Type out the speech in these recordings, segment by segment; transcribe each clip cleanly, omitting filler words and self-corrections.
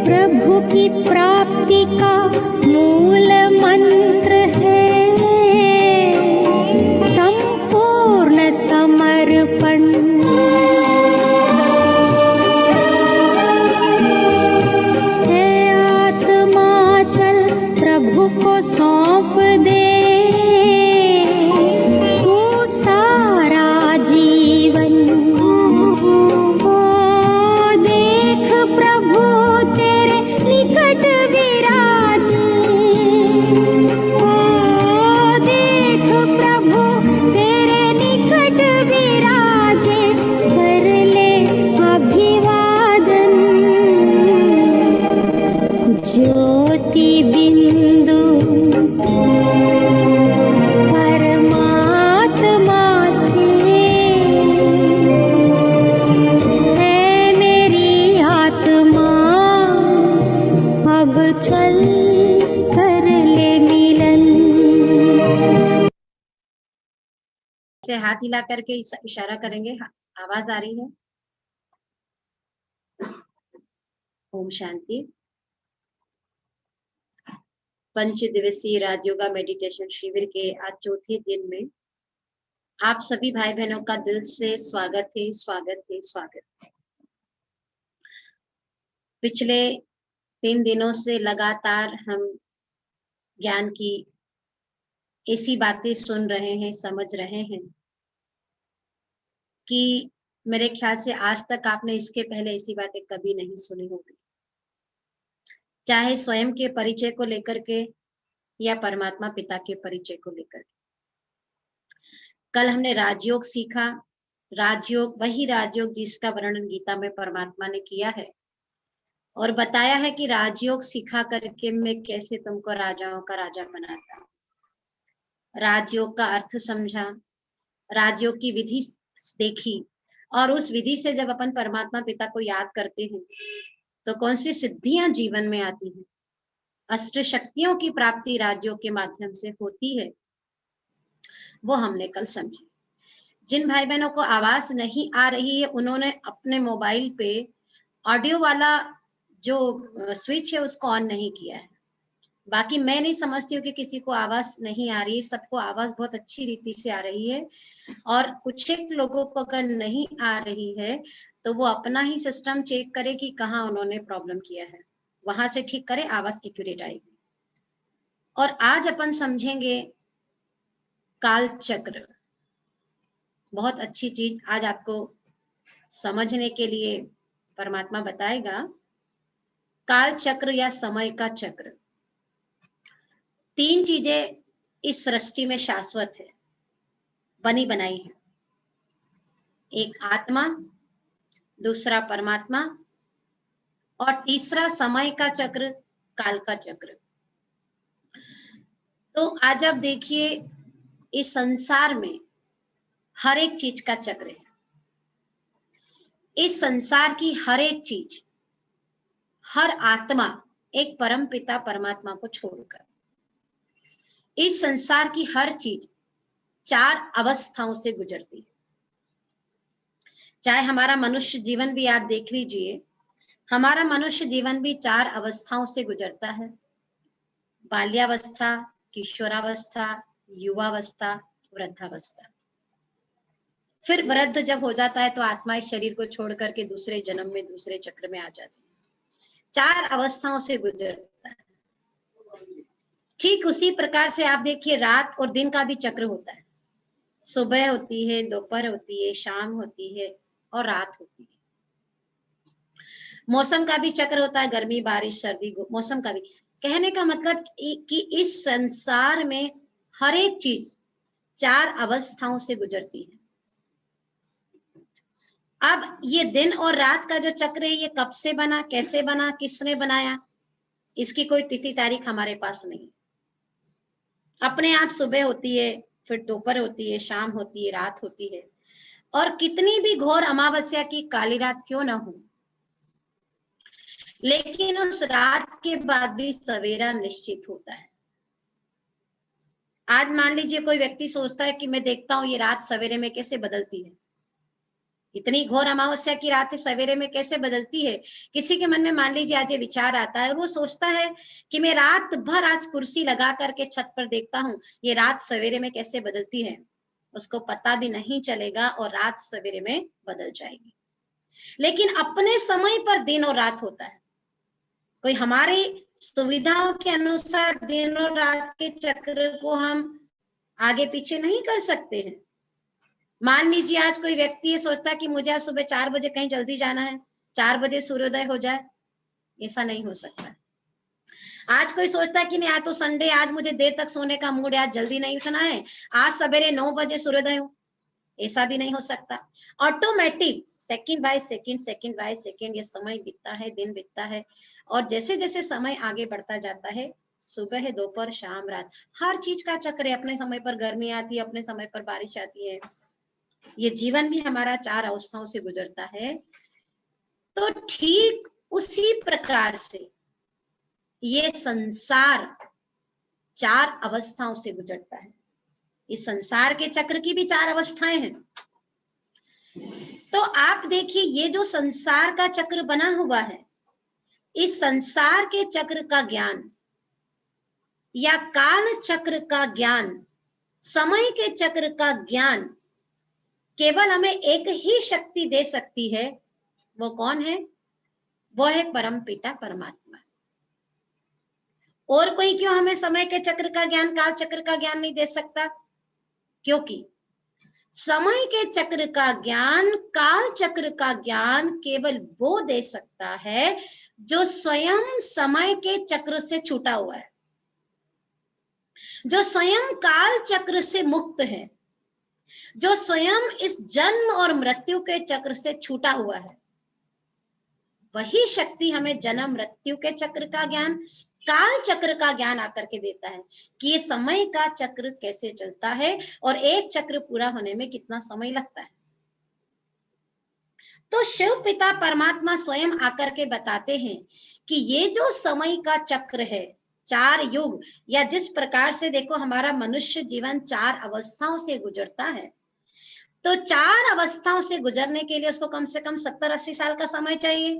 प्रभु की प्राप्ति का मूल मंत्र है संपूर्ण समर्पण। है आत्मा चल प्रभु को सौंप दे, तू सारा जीवन। ओ देख प्रभु तेरे निकट विराजे, ओ देख प्रभु तेरे निकट विराजे, कर ले अभिवादन। ज्योति बिंदु परमात्मा से है मेरी आत्मा, अब चल कर ले मिलन। से हाथ हिला करके इशारा करेंगे। आवाज आ रही है? ओम शांति। पंच दिवसीय राजयोगा मेडिटेशन शिविर के आज चौथे दिन में आप सभी भाई बहनों का दिल से स्वागत है, स्वागत है, स्वागत है। पिछले 3 दिनों से लगातार हम ज्ञान की ऐसी बातें सुन रहे हैं, समझ रहे हैं कि मेरे ख्याल से आज तक आपने इसके पहले ऐसी बातें कभी नहीं सुनी होगी, चाहे स्वयं के परिचय को लेकर के या परमात्मा पिता के परिचय को लेकर। कल हमने राजयोग सीखा। राजयोग वही राजयोग जिसका वर्णन गीता में परमात्मा ने किया है और बताया है कि राजयोग सिखा करके मैं कैसे तुमको राजाओं का राजा बनाता हूं। राजयोग का अर्थ समझा, राजयोग की विधि देखी और उस विधि से जब अपन परमात्मा पिता को याद करते हैं तो कौन सी सिद्धियां जीवन में आती हैं। अष्ट शक्तियों की प्राप्ति राजयोग के माध्यम से होती है, वो हमने कल समझी। जिन भाई बहनों को आवाज नहीं आ रही है उन्होंने अपने मोबाइल पे ऑडियो वाला जो स्विच है उसको ऑन नहीं किया है। बाकी मैं नहीं समझती हूँ कि किसी को आवाज नहीं आ रही है, सबको आवाज बहुत अच्छी रीति से आ रही है। और कुछ एक लोगों को अगर नहीं आ रही है तो वो अपना ही सिस्टम चेक करे कि कहाँ उन्होंने प्रॉब्लम किया है, वहां से ठीक करे, आवाज एक्यूरेट आएगी। और आज अपन समझेंगे काल चक्र। बहुत अच्छी चीज आज आपको समझने के लिए परमात्मा बताएगा। काल चक्र या समय का चक्र, 3 चीजें इस सृष्टि में शाश्वत है, बनी बनाई है। एक आत्मा, दूसरा परमात्मा और तीसरा समय का चक्र, काल का चक्र। तो आज आप देखिए इस संसार में हर एक चीज का चक्र है। इस संसार की हर एक चीज, हर आत्मा एक परम पिता परमात्मा को छोड़कर, इस संसार की हर चीज 4 अवस्थाओं से गुजरती है। चाहे हमारा मनुष्य जीवन भी आप देख लीजिए, हमारा मनुष्य जीवन भी 4 अवस्थाओं से गुजरता है। बाल्यावस्था, किशोरावस्था, युवावस्था, वृद्धावस्था। फिर वृद्ध जब हो जाता है तो आत्मा इस शरीर को छोड़ करके दूसरे जन्म में, दूसरे चक्र में आ जाती है। 4 अवस्थाओं से गुजरता है। ठीक उसी प्रकार से आप देखिए रात और दिन का भी चक्र होता है। सुबह होती है, दोपहर होती है, शाम होती है और रात होती है। मौसम का भी चक्र होता है, गर्मी, बारिश, सर्दी, मौसम का भी। कहने का मतलब कि इस संसार में हर एक चीज 4 अवस्थाओं से गुजरती है। अब ये दिन और रात का जो चक्र है, ये कब से बना, कैसे बना, किसने बनाया, इसकी कोई तिथि तारीख हमारे पास नहीं। अपने आप सुबह होती है, फिर दोपहर होती है, शाम होती है, रात होती है। और कितनी भी घोर अमावस्या की काली रात क्यों ना हो, लेकिन उस रात के बाद भी सवेरा निश्चित होता है। आज मान लीजिए कोई व्यक्ति सोचता है कि मैं देखता हूँ ये रात सवेरे में कैसे बदलती है, इतनी घोर अमावस्या की रात है सवेरे में कैसे बदलती है। किसी के मन में मान लीजिए आज ये विचार आता है और वो सोचता है कि मैं रात भर आज कुर्सी लगा करके छत पर देखता हूँ ये रात सवेरे में कैसे बदलती है, उसको पता भी नहीं चलेगा और रात सवेरे में बदल जाएगी। लेकिन अपने समय पर दिन और रात होता है, कोई हमारी सुविधाओं के अनुसार दिन और रात के चक्र को हम आगे पीछे नहीं कर सकते हैं। मान लीजिए आज कोई व्यक्ति ये सोचता है कि मुझे आज सुबह 4 बजे कहीं जल्दी जाना है, 4 बजे सूर्योदय हो जाए, ऐसा नहीं हो सकता। आज कोई सोचता है कि नहीं आज तो संडे, आज मुझे देर तक सोने का मूड है, आज जल्दी नहीं उठना है, आज सवेरे 9 बजे सूर्योदय हो, ऐसा भी नहीं हो सकता। Automatic second by second, second by second ये समय बीतता है, दिन बीतता है और जैसे जैसे समय आगे बढ़ता जाता है, सुबह है, दोपहर, शाम, रात, हर चीज का चक्र है। अपने समय पर गर्मी आती है, अपने समय पर बारिश आती है। ये जीवन भी हमारा 4 अवस्थाओं से गुजरता है। तो ठीक उसी प्रकार से ये संसार 4 अवस्थाओं से गुजरता है। इस संसार के चक्र की भी 4 अवस्थाएं हैं। तो आप देखिए ये जो संसार का चक्र बना हुआ है, इस संसार के चक्र का ज्ञान या काल चक्र का ज्ञान, समय के चक्र का ज्ञान केवल हमें एक ही शक्ति दे सकती है। वो कौन है? वो है परम पिता परमात्मा। और कोई क्यों हमें समय के चक्र का ज्ञान, काल चक्र का ज्ञान नहीं दे सकता? क्योंकि समय के चक्र का ज्ञान, काल चक्र का ज्ञान केवल वो दे सकता है जो स्वयं समय के चक्र से छूटा हुआ है, जो स्वयं काल चक्र से मुक्त है, जो स्वयं इस जन्म और मृत्यु के चक्र से छूटा हुआ है। वही शक्ति हमें जन्म मृत्यु के चक्र का ज्ञान, काल चक्र का ज्ञान आकर के देता है कि ये समय का चक्र कैसे चलता है और एक चक्र पूरा होने में कितना समय लगता है। तो शिव पिता परमात्मा स्वयं आकर के बताते हैं कि ये जो समय का चक्र है, 4 युग, या जिस प्रकार से देखो हमारा मनुष्य जीवन 4 अवस्थाओं से गुजरता है, तो 4 अवस्थाओं से गुजरने के लिए उसको कम से कम 70-80 साल का समय चाहिए,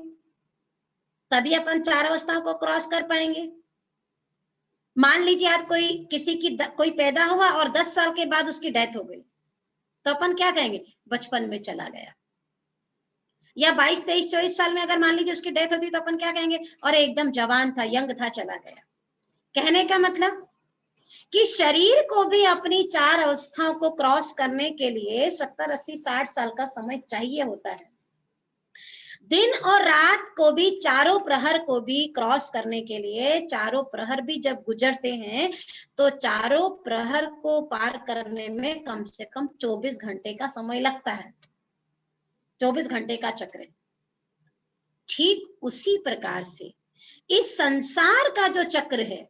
तभी अपन 4 अवस्थाओं को क्रॉस कर पाएंगे। मान लीजिए आज कोई पैदा हुआ और 10 साल के बाद उसकी डेथ हो गई, तो अपन क्या कहेंगे? बचपन में चला गया। या 22, 23, 24 साल में अगर मान लीजिए उसकी डेथ होती तो अपन क्या कहेंगे? और एकदम जवान था, यंग था, चला गया। कहने का मतलब कि शरीर को भी अपनी 4 अवस्थाओं को क्रॉस करने के लिए 70, 80, 60 साल का समय चाहिए होता है। दिन और रात को भी, चारों प्रहर को भी क्रॉस करने के लिए, चारों प्रहर भी जब गुजरते हैं तो चारों प्रहर को पार करने में कम से कम 24 घंटे का समय लगता है। 24 घंटे का चक्र। ठीक उसी प्रकार से इस संसार का जो चक्र है,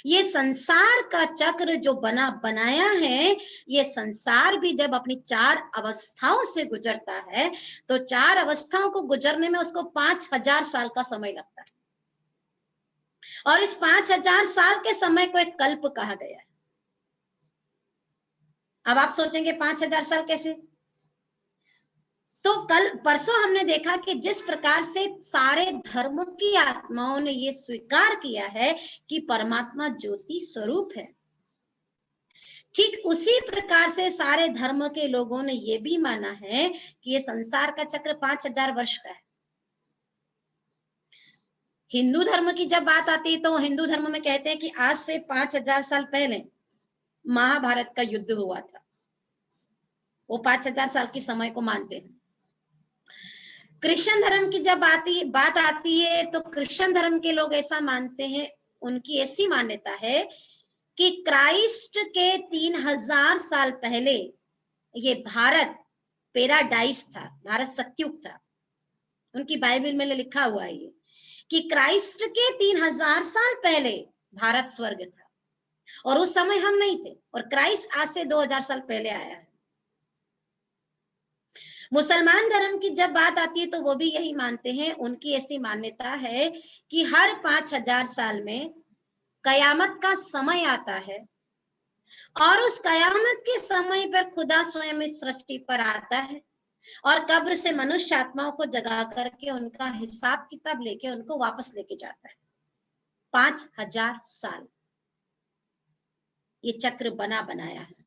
ये संसार का चक्र जो बनाया है, ये संसार भी जब अपनी 4 अवस्थाओं से गुजरता है तो 4 अवस्थाओं को गुजरने में उसको 5000 साल का समय लगता है। और इस 5000 साल के समय को एक कल्प कहा गया है। अब आप सोचेंगे 5000 साल कैसे? तो कल परसों हमने देखा कि जिस प्रकार से सारे धर्म की आत्माओं ने ये स्वीकार किया है कि परमात्मा ज्योति स्वरूप है, ठीक उसी प्रकार से सारे धर्म के लोगों ने ये भी माना है कि ये संसार का चक्र 5000 वर्ष का है। हिंदू धर्म की जब बात आती है तो हिंदू धर्म में कहते हैं कि आज से 5000 साल पहले महाभारत का युद्ध हुआ था। वो 5000 साल की समय को मानते हैं। कृष्ण धर्म की जब बात आती है तो कृष्ण धर्म के लोग ऐसा मानते हैं, उनकी ऐसी मान्यता है कि क्राइस्ट के 3000 साल पहले ये भारत पैराडाइस था, भारत सत्युग था। उनकी बाइबल में लिखा हुआ है ये कि क्राइस्ट के 3000 साल पहले भारत स्वर्ग था और उस समय हम नहीं थे, और क्राइस्ट आज से 2000 साल पहले आया है। मुसलमान धर्म की जब बात आती है तो वो भी यही मानते हैं, उनकी ऐसी मान्यता है कि हर 5000 साल में कयामत का समय आता है और उस कयामत के समय पर खुदा स्वयं इस सृष्टि पर आता है और कब्र से मनुष्य आत्माओं को जगा करके उनका हिसाब किताब लेके उनको वापस लेके जाता है। 5000 साल ये चक्र बना बनाया है।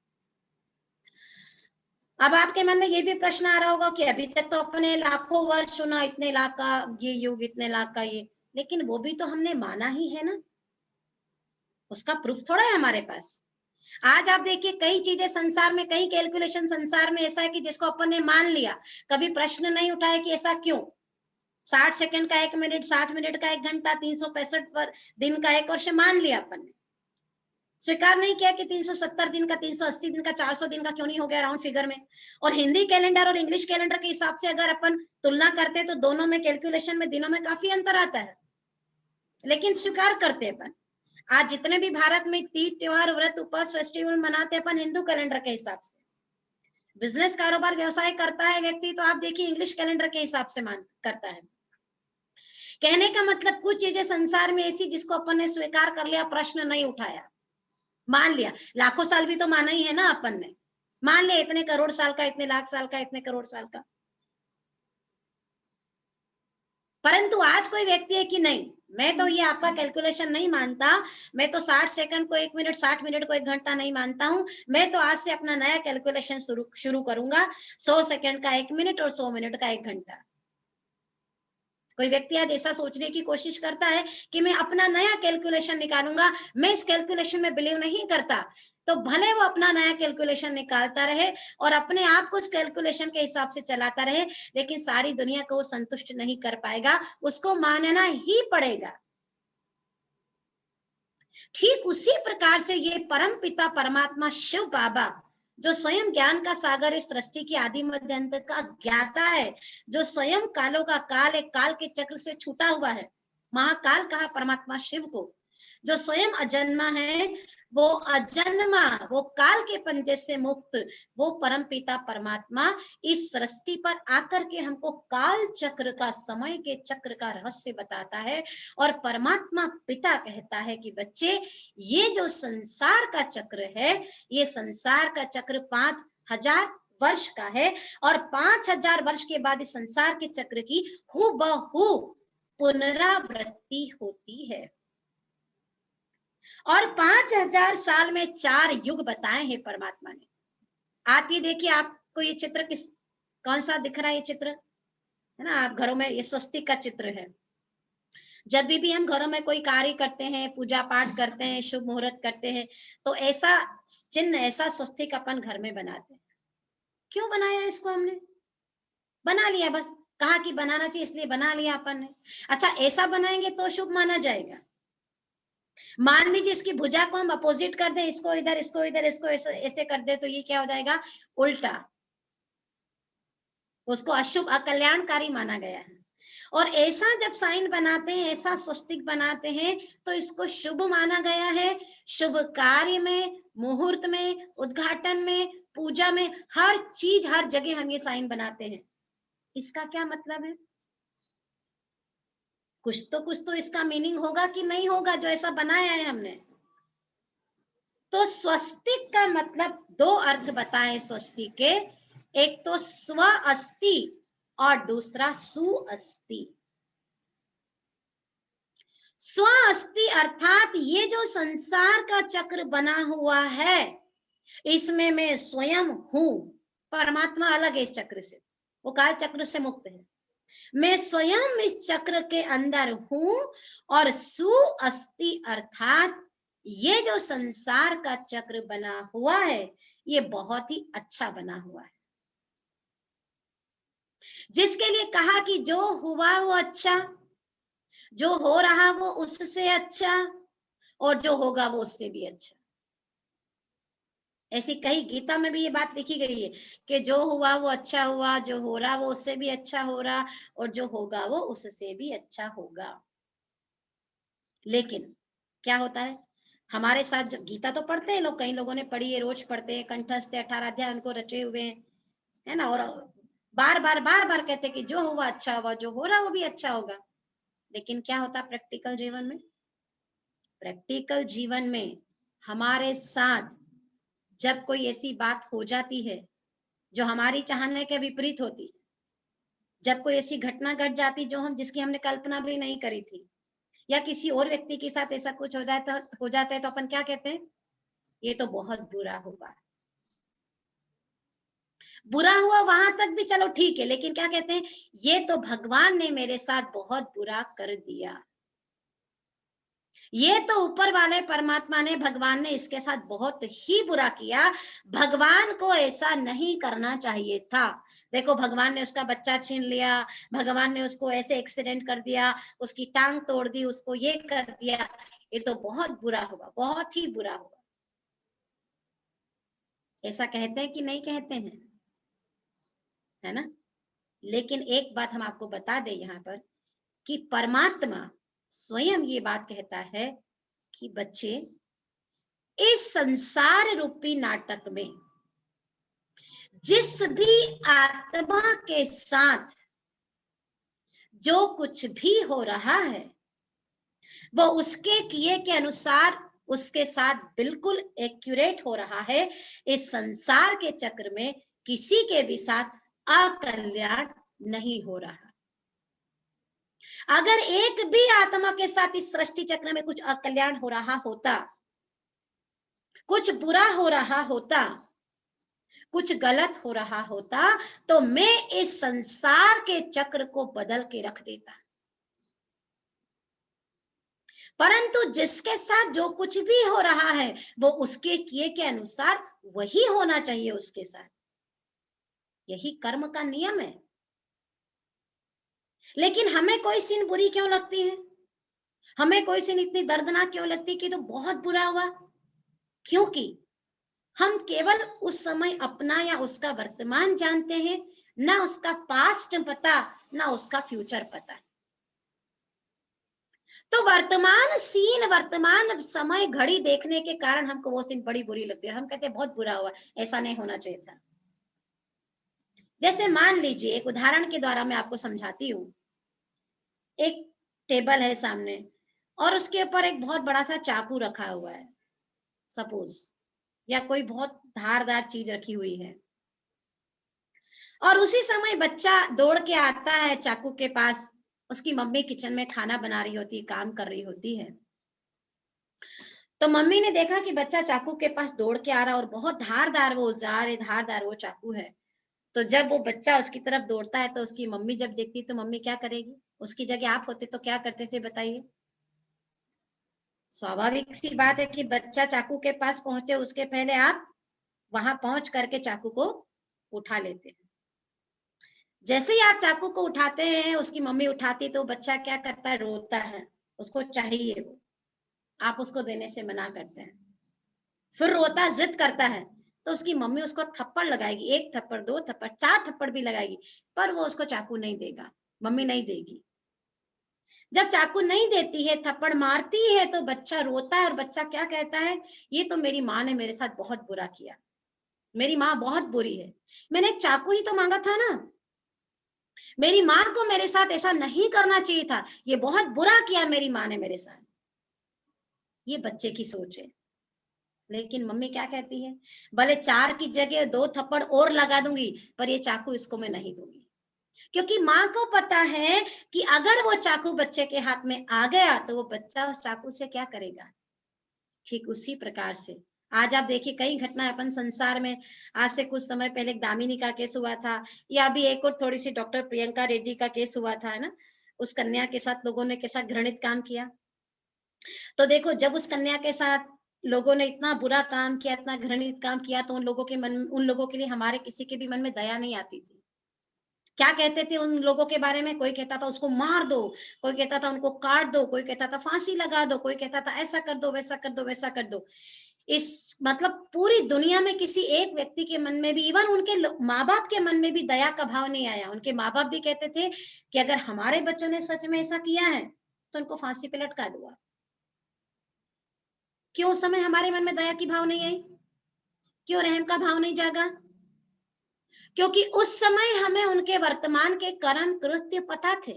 अब आपके मन में ये भी प्रश्न आ रहा होगा कि अभी तक तो अपने लाखों वर्ष सुना, इतने लाख का ये युग, इतने लाख का ये, लेकिन वो भी तो हमने माना ही है ना, उसका प्रूफ थोड़ा है हमारे पास। आज आप देखिए कई चीजें संसार में, कई कैलकुलेशन संसार में ऐसा है कि जिसको अपन ने मान लिया, कभी प्रश्न नहीं उठाया कि ऐसा क्यों। 60 सेकंड का 1 मिनट, 60 मिनट का 1 घंटा, 365 दिन का 1 वर्ष मान लिया अपन ने, स्वीकार नहीं किया कि 370 दिन का, 380 दिन का, 400 दिन का क्यों नहीं हो गया राउंड फिगर में। और हिंदी कैलेंडर और इंग्लिश कैलेंडर के हिसाब से अगर अपन तुलना करते हैं तो दोनों में कैलकुलेशन में दिनों में काफी अंतर आता है, लेकिन स्वीकार करते अपन। आज जितने भी भारत में तीज त्योहार, व्रत, उपवास, फेस्टिवल मनाते अपन हिंदू कैलेंडर के हिसाब से। बिजनेस, कारोबार, व्यवसाय करता है व्यक्ति तो आप देखिए इंग्लिश कैलेंडर के हिसाब से मान करता है। कहने का मतलब कुछ चीजें संसार में ऐसी जिसको अपन ने स्वीकार कर लिया, प्रश्न नहीं उठाया, मान लिया। लाखों साल भी तो माना ही है ना अपन ने, मान लिया इतने करोड़ साल का, इतने लाख साल का, इतने करोड़ साल का। परंतु आज कोई व्यक्ति है कि नहीं, मैं तो ये आपका कैलकुलेशन नहीं मानता, मैं तो 60 सेकंड को 1 मिनट, 60 मिनट को 1 घंटा नहीं मानता हूं, मैं तो आज से अपना नया कैलकुलेशन शुरू करूंगा, 100 सेकंड का 1 मिनट और 100 मिनट का 1 घंटा। कोई व्यक्ति आज ऐसा सोचने की कोशिश करता है कि मैं अपना नया कैलकुलेशन निकालूंगा, मैं इस कैलकुलेशन में बिलीव नहीं करता, तो भले वो अपना नया कैलकुलेशन निकालता रहे और अपने आप को उस कैलकुलेशन के हिसाब से चलाता रहे, लेकिन सारी दुनिया को वो संतुष्ट नहीं कर पाएगा, उसको मानना ही पड़ेगा। ठीक उसी प्रकार से ये परम पिता परमात्मा शिव बाबा, जो स्वयं ज्ञान का सागर इस सृष्टि की आदि मध्य अंत का ज्ञाता है, जो स्वयं कालों का काल, एक काल के चक्र से छूटा हुआ है, महाकाल कहा परमात्मा शिव को, जो स्वयं अजन्मा है, वो अजन्मा, वो काल के पंजे से मुक्त, वो परम पिता परमात्मा इस सृष्टि पर आकर के हमको काल चक्र का, समय के चक्र का रहस्य बताता है। और परमात्मा पिता कहता है कि बच्चे, ये जो संसार का चक्र है, ये संसार का चक्र 5000 वर्ष का है और 5000 वर्ष के बाद इस संसार के चक्र की हूबहू पुनरावृत्ति होती है। और 5000 साल में 4 युग बताए हैं परमात्मा ने। आप ये देखिए, आपको ये चित्र कौन सा दिख रहा है? ये चित्र है ना, आप घरों में, ये स्वस्तिक का चित्र है। जब भी हम घरों में कोई कार्य करते हैं, पूजा पाठ करते हैं, शुभ मुहूर्त करते हैं, तो ऐसा चिन्ह, ऐसा स्वस्तिक अपन घर में बनाते हैं। क्यों बनाया इसको? हमने बना लिया, बस कहा कि बनाना चाहिए इसलिए बना लिया अपन ने। अच्छा, ऐसा बनाएंगे तो शुभ माना जाएगा। मान लीजिए इसकी भुजा को हम अपोजिट कर दें, इसको इधर, इसको इधर, इसको ऐसे कर दे, तो ये क्या हो जाएगा? उल्टा, उसको अशुभ, अकल्याणकारी माना गया है। और ऐसा जब साइन बनाते हैं, ऐसा स्वस्तिक बनाते हैं, तो इसको शुभ माना गया है। शुभ कार्य में, मुहूर्त में, उद्घाटन में, पूजा में, हर चीज, हर जगह हम ये साइन बनाते हैं। इसका क्या मतलब है? कुछ तो इसका मीनिंग होगा कि नहीं होगा, जो ऐसा बनाया है हमने। तो स्वस्तिक का मतलब 2 अर्थ बताए स्वस्तिक के, एक तो स्व अस्ति और दूसरा सुअस्ति। स्व अस्ति अर्थात ये जो संसार का चक्र बना हुआ है, इसमें मैं स्वयं हूं। परमात्मा अलग है इस चक्र से, वो काल चक्र से मुक्त है। मैं स्वयं इस चक्र के अंदर हूं। और सुअस्ति अर्थात ये जो संसार का चक्र बना हुआ है, ये बहुत ही अच्छा बना हुआ है, जिसके लिए कहा कि जो हुआ वो अच्छा, जो हो रहा वो उससे अच्छा, और जो होगा वो उससे भी अच्छा। ऐसी कई गीता में भी ये बात लिखी गई है कि जो हुआ वो अच्छा हुआ, जो हो रहा वो उससे भी अच्छा हो रहा, और जो होगा वो उससे भी अच्छा होगा। लेकिन क्या होता है हमारे साथ, जब गीता तो पढ़ते हैं लोग, कई लोगों ने पढ़ी है, रोज पढ़ते हैं, कंठस्थ 18 अध्याय उनको रचे हुए हैं, है ना, और बार बार कहते हैं कि जो हुआ अच्छा हुआ, जो हो रहा वो भी अच्छा होगा। लेकिन क्या होता प्रैक्टिकल जीवन में? प्रैक्टिकल जीवन में हमारे साथ जब कोई ऐसी बात हो जाती है जो हमारी चाहने के विपरीत होती, जब कोई ऐसी घटना घट जाती जो हम जिसकी हमने कल्पना भी नहीं करी थी, या किसी और व्यक्ति के साथ ऐसा कुछ हो जाता है तो अपन क्या कहते हैं, ये तो बहुत बुरा हुआ। बुरा हुआ वहां तक भी चलो ठीक है, लेकिन क्या कहते हैं, ये तो भगवान ने मेरे साथ बहुत बुरा कर दिया, ये तो ऊपर वाले परमात्मा ने, भगवान ने इसके साथ बहुत ही बुरा किया, भगवान को ऐसा नहीं करना चाहिए था। देखो भगवान ने उसका बच्चा छीन लिया, भगवान ने उसको ऐसे एक्सीडेंट कर दिया, उसकी टांग तोड़ दी, उसको ये कर दिया, ये तो बहुत बुरा हुआ, बहुत ही बुरा हुआ। ऐसा कहते हैं कि नहीं कहते हैं, है ना? लेकिन एक बात हम आपको बता दें यहाँ पर कि परमात्मा स्वयं ये बात कहता है कि बच्चे, इस संसार रूपी नाटक में जिस भी आत्मा के साथ जो कुछ भी हो रहा है वो उसके किए के अनुसार उसके साथ बिल्कुल एक्यूरेट हो रहा है। इस संसार के चक्र में किसी के भी साथ अकल्याण नहीं हो रहा। अगर एक भी आत्मा के साथ इस सृष्टि चक्र में कुछ अकल्याण हो रहा होता, कुछ बुरा हो रहा होता, कुछ गलत हो रहा होता, तो मैं इस संसार के चक्र को बदल के रख देता। परंतु जिसके साथ जो कुछ भी हो रहा है वो उसके किए के अनुसार वही होना चाहिए उसके साथ। यही कर्म का नियम है। लेकिन हमें कोई सीन बुरी क्यों लगती है, हमें कोई सीन इतनी दर्दनाक क्यों लगती है कि तो बहुत बुरा हुआ? क्योंकि हम केवल उस समय अपना या उसका वर्तमान जानते हैं, ना उसका पास्ट पता, ना उसका फ्यूचर पता। तो वर्तमान सीन, वर्तमान समय घड़ी देखने के कारण हमको वो सीन बड़ी बुरी लगती है, हम कहते हैं बहुत बुरा हुआ, ऐसा नहीं होना चाहिए था। जैसे मान लीजिए, एक उदाहरण के द्वारा मैं आपको समझाती हूँ। एक टेबल है सामने और उसके ऊपर एक बहुत बड़ा सा चाकू रखा हुआ है सपोज, या कोई बहुत धारदार चीज रखी हुई है, और उसी समय बच्चा दौड़ के आता है चाकू के पास। उसकी मम्मी किचन में खाना बना रही होती है, काम कर रही होती है। तो मम्मी ने देखा कि बच्चा चाकू के पास दौड़ के आ रहा है और बहुत धारदार वो औजार है, धारदार वो चाकू है। तो जब वो बच्चा उसकी तरफ दौड़ता है तो उसकी मम्मी जब देखती तो मम्मी क्या करेगी? उसकी जगह आप होते तो क्या करते थे बताइए? स्वाभाविक सी बात है कि बच्चा चाकू के पास पहुंचे उसके पहले आप वहां पहुंच करके चाकू को उठा लेते हैं। जैसे ही आप चाकू को उठाते हैं, उसकी मम्मी उठाती तो बच्चा क्या करता है? रोता है, उसको चाहिए वो, आप उसको देने से मना करते हैं। फिर रोता, जिद करता है, तो उसकी मम्मी उसको थप्पड़ लगाएगी, 1 थप्पड़, 2 थप्पड़, 4 थप्पड़ भी लगाएगी, पर वो उसको चाकू नहीं देगा, मम्मी नहीं देगी। जब चाकू नहीं देती है, थप्पड़ मारती है, तो बच्चा रोता है और बच्चा क्या कहता है? ये तो मेरी माँ ने मेरे साथ बहुत बुरा किया, मेरी माँ बहुत बुरी है, मैंने एक चाकू ही तो मांगा था ना, मेरी माँ को मेरे साथ ऐसा नहीं करना चाहिए था, ये बहुत बुरा किया मेरी माँ ने मेरे साथ। ये बच्चे की सोच है। लेकिन मम्मी क्या कहती है? भले 4 की जगह 2 थप्पड़ और लगा दूंगी, पर ये चाकू इसको मैं नहीं दूंगी। क्योंकि माँ को पता है कि अगर वो चाकू बच्चे के हाथ में आ गया तो वो बच्चा उस चाकू से क्या करेगा? ठीक उसी प्रकार से आज आप देखिए कई घटनाएं अपन संसार में, आज से कुछ समय पहले एक दामिनी का केस हुआ था, या अभी एक और थोड़ी सी डॉक्टर प्रियंका रेड्डी का केस हुआ था, है ना? उस कन्या के साथ लोगों ने कैसा घृणित काम किया। तो देखो, जब उस कन्या के साथ लोगों ने इतना बुरा काम किया, इतना घृणित काम किया, तो उन लोगों के लिए हमारे किसी के भी मन में दया नहीं आती थी। क्या कहते थे उन लोगों के बारे में? कोई कहता था उसको मार दो, कोई कहता था उनको काट दो, कोई कहता था फांसी लगा दो, कोई कहता था ऐसा कर दो, वैसा कर दो, वैसा कर दो। इस मतलब पूरी दुनिया में किसी एक व्यक्ति के मन में भी, इवन उनके माँ बाप के मन में भी दया का भाव नहीं आया। उनके माँ बाप भी कहते थे कि अगर हमारे बच्चों ने सच में ऐसा किया है तो उनको फांसी पे लटका दो। क्यों उस समय हमारे मन में दया की भाव नहीं आई? क्यों रहम का भाव नहीं जागा? क्योंकि उस समय हमें उनके वर्तमान के कर्म कृत्य पता थे,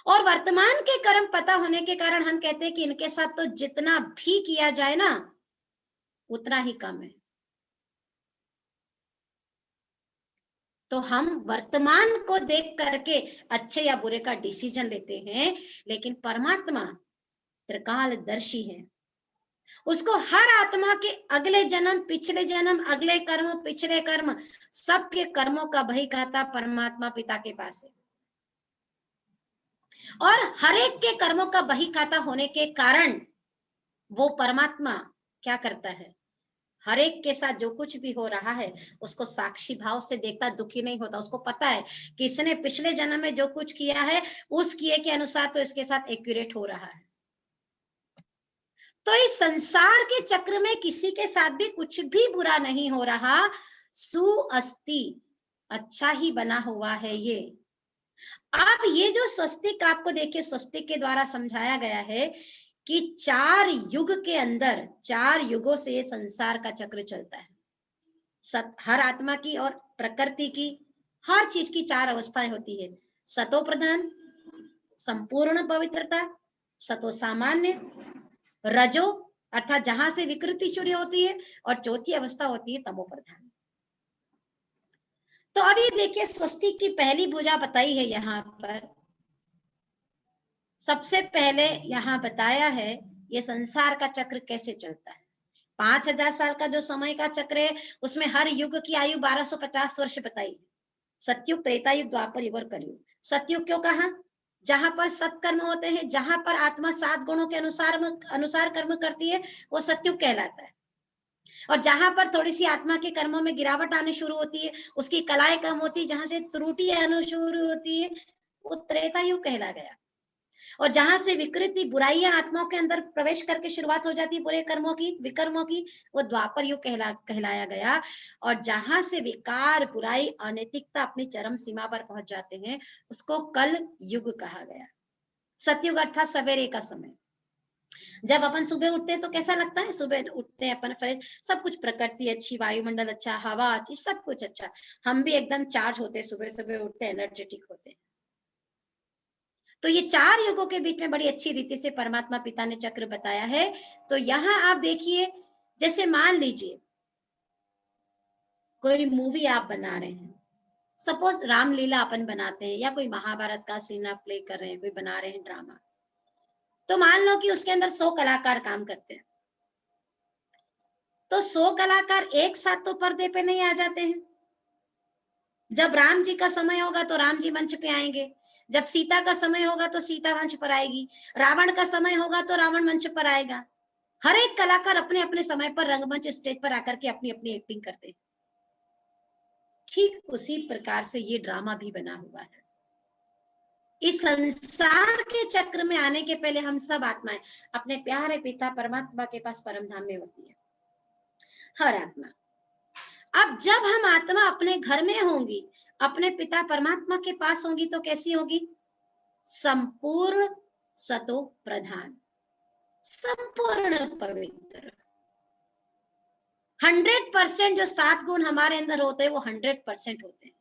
और वर्तमान के कर्म पता होने के कारण हम कहते हैं कि इनके साथ तो जितना भी किया जाए ना, उतना ही कम है। तो हम वर्तमान को देख करके अच्छे या बुरे का डिसीजन लेते हैं, लेकिन परमात्मा त्रिकालदर्शी है। उसको हर आत्मा के अगले जन्म, पिछले जन्म, अगले कर्म, पिछले कर्म, सबके कर्मों का बही खाता परमात्मा पिता के पास है। और हर एक के कर्मों का बही खाता होने के कारण वो परमात्मा क्या करता है, हर एक के साथ जो कुछ भी हो रहा है उसको साक्षी भाव से देखता, दुखी नहीं होता। उसको पता है कि इसने पिछले जन्म में जो कुछ किया है उस किए के अनुसार तो इसके साथ एक्यूरेट हो रहा है। तो इस संसार के चक्र में किसी के साथ भी कुछ भी बुरा नहीं हो रहा, सुअस्ति, अच्छा ही बना हुआ है ये। अब ये जो स्वस्तिक आपको देखिए, स्वस्तिक के द्वारा समझाया गया है कि 4 युग के अंदर, 4 युगों से ये संसार का चक्र चलता है। हर आत्मा की और प्रकृति की, हर चीज की 4 अवस्थाएं होती है। सतो प्रधान, संपूर्ण पवित्रता, सतो सामान्य, रजो अर्थात जहां से विकृति शुरू होती है, और चौथी अवस्था होती है तमो प्रधान। तो अभी देखिए स्वस्तिक की पहली भुजा बताई है यहाँ पर। सबसे पहले यहाँ बताया है ये संसार का चक्र कैसे चलता है। 5000 साल का जो समय का चक्र है उसमें हर युग की आयु 1250 वर्ष बताई है। सतयुग, त्रेतायुग, द्वापर युग और कलयुग। सतयुग क्यों कहा? जहां पर सत्कर्म होते हैं, जहां पर आत्मा 7 गुणों के अनुसार कर्म करती है, वो सतयुग कहलाता है। और जहां पर थोड़ी सी आत्मा के कर्मों में गिरावट आनी शुरू होती है, उसकी कलाएं कम होती है, जहां से त्रुटि आनी शुरू होती है, वो त्रेतायुग कहला गया। और जहां से विकृति, बुराइयां आत्माओं के अंदर प्रवेश करके शुरुआत हो जाती है बुरे कर्मों की, विकर्मों की, वो द्वापर युग कहलाया गया। और जहां से विकार, बुराई, अनैतिकता अपनी चरम सीमा पर पहुंच जाते हैं, उसको कल युग कहा गया। सतयुग अर्थात सवेरे का समय। जब अपन सुबह उठते हैं तो कैसा लगता है? सुबह उठते हैं अपन फ्रेश, सब कुछ, प्रकृति अच्छी, वायुमंडल अच्छा, हवा अच्छी, सब कुछ अच्छा, हम भी एकदम चार्ज होते हैं, सुबह सुबह उठते हैं, एनर्जेटिक होते हैं। तो ये 4 युगों के बीच में बड़ी अच्छी रीति से परमात्मा पिता ने चक्र बताया है। तो यहाँ आप देखिए, जैसे मान लीजिए कोई मूवी आप बना रहे हैं, सपोज रामलीला अपन बनाते हैं, या कोई महाभारत का सीन आप प्ले कर रहे हैं, कोई बना रहे हैं ड्रामा। तो मान लो कि उसके अंदर 100 कलाकार काम करते हैं, तो 100 कलाकार एक साथ तो पर्दे पे नहीं आ जाते हैं। जब राम जी का समय होगा तो राम जी मंच पे आएंगे, जब सीता का समय होगा तो सीता मंच पर आएगी, रावण का समय होगा तो रावण मंच पर आएगा। हर एक कलाकार अपने अपने समय पर रंगमंच, स्टेज पर आकर के अपनी अपनी एक्टिंग करते हैं। ठीक उसी प्रकार से ये ड्रामा भी बना हुआ है। इस संसार के चक्र में आने के पहले हम सब आत्माएं अपने प्यारे पिता परमात्मा के पास परम धाम में होती है, हर आत्मा। अब जब हम आत्मा अपने घर में होंगी, अपने पिता परमात्मा के पास होंगी, तो कैसी होगी? संपूर्ण सतो प्रधान, संपूर्ण पवित्र। 100% जो 7 गुण हमारे अंदर होते हैं वो 100% होते हैं।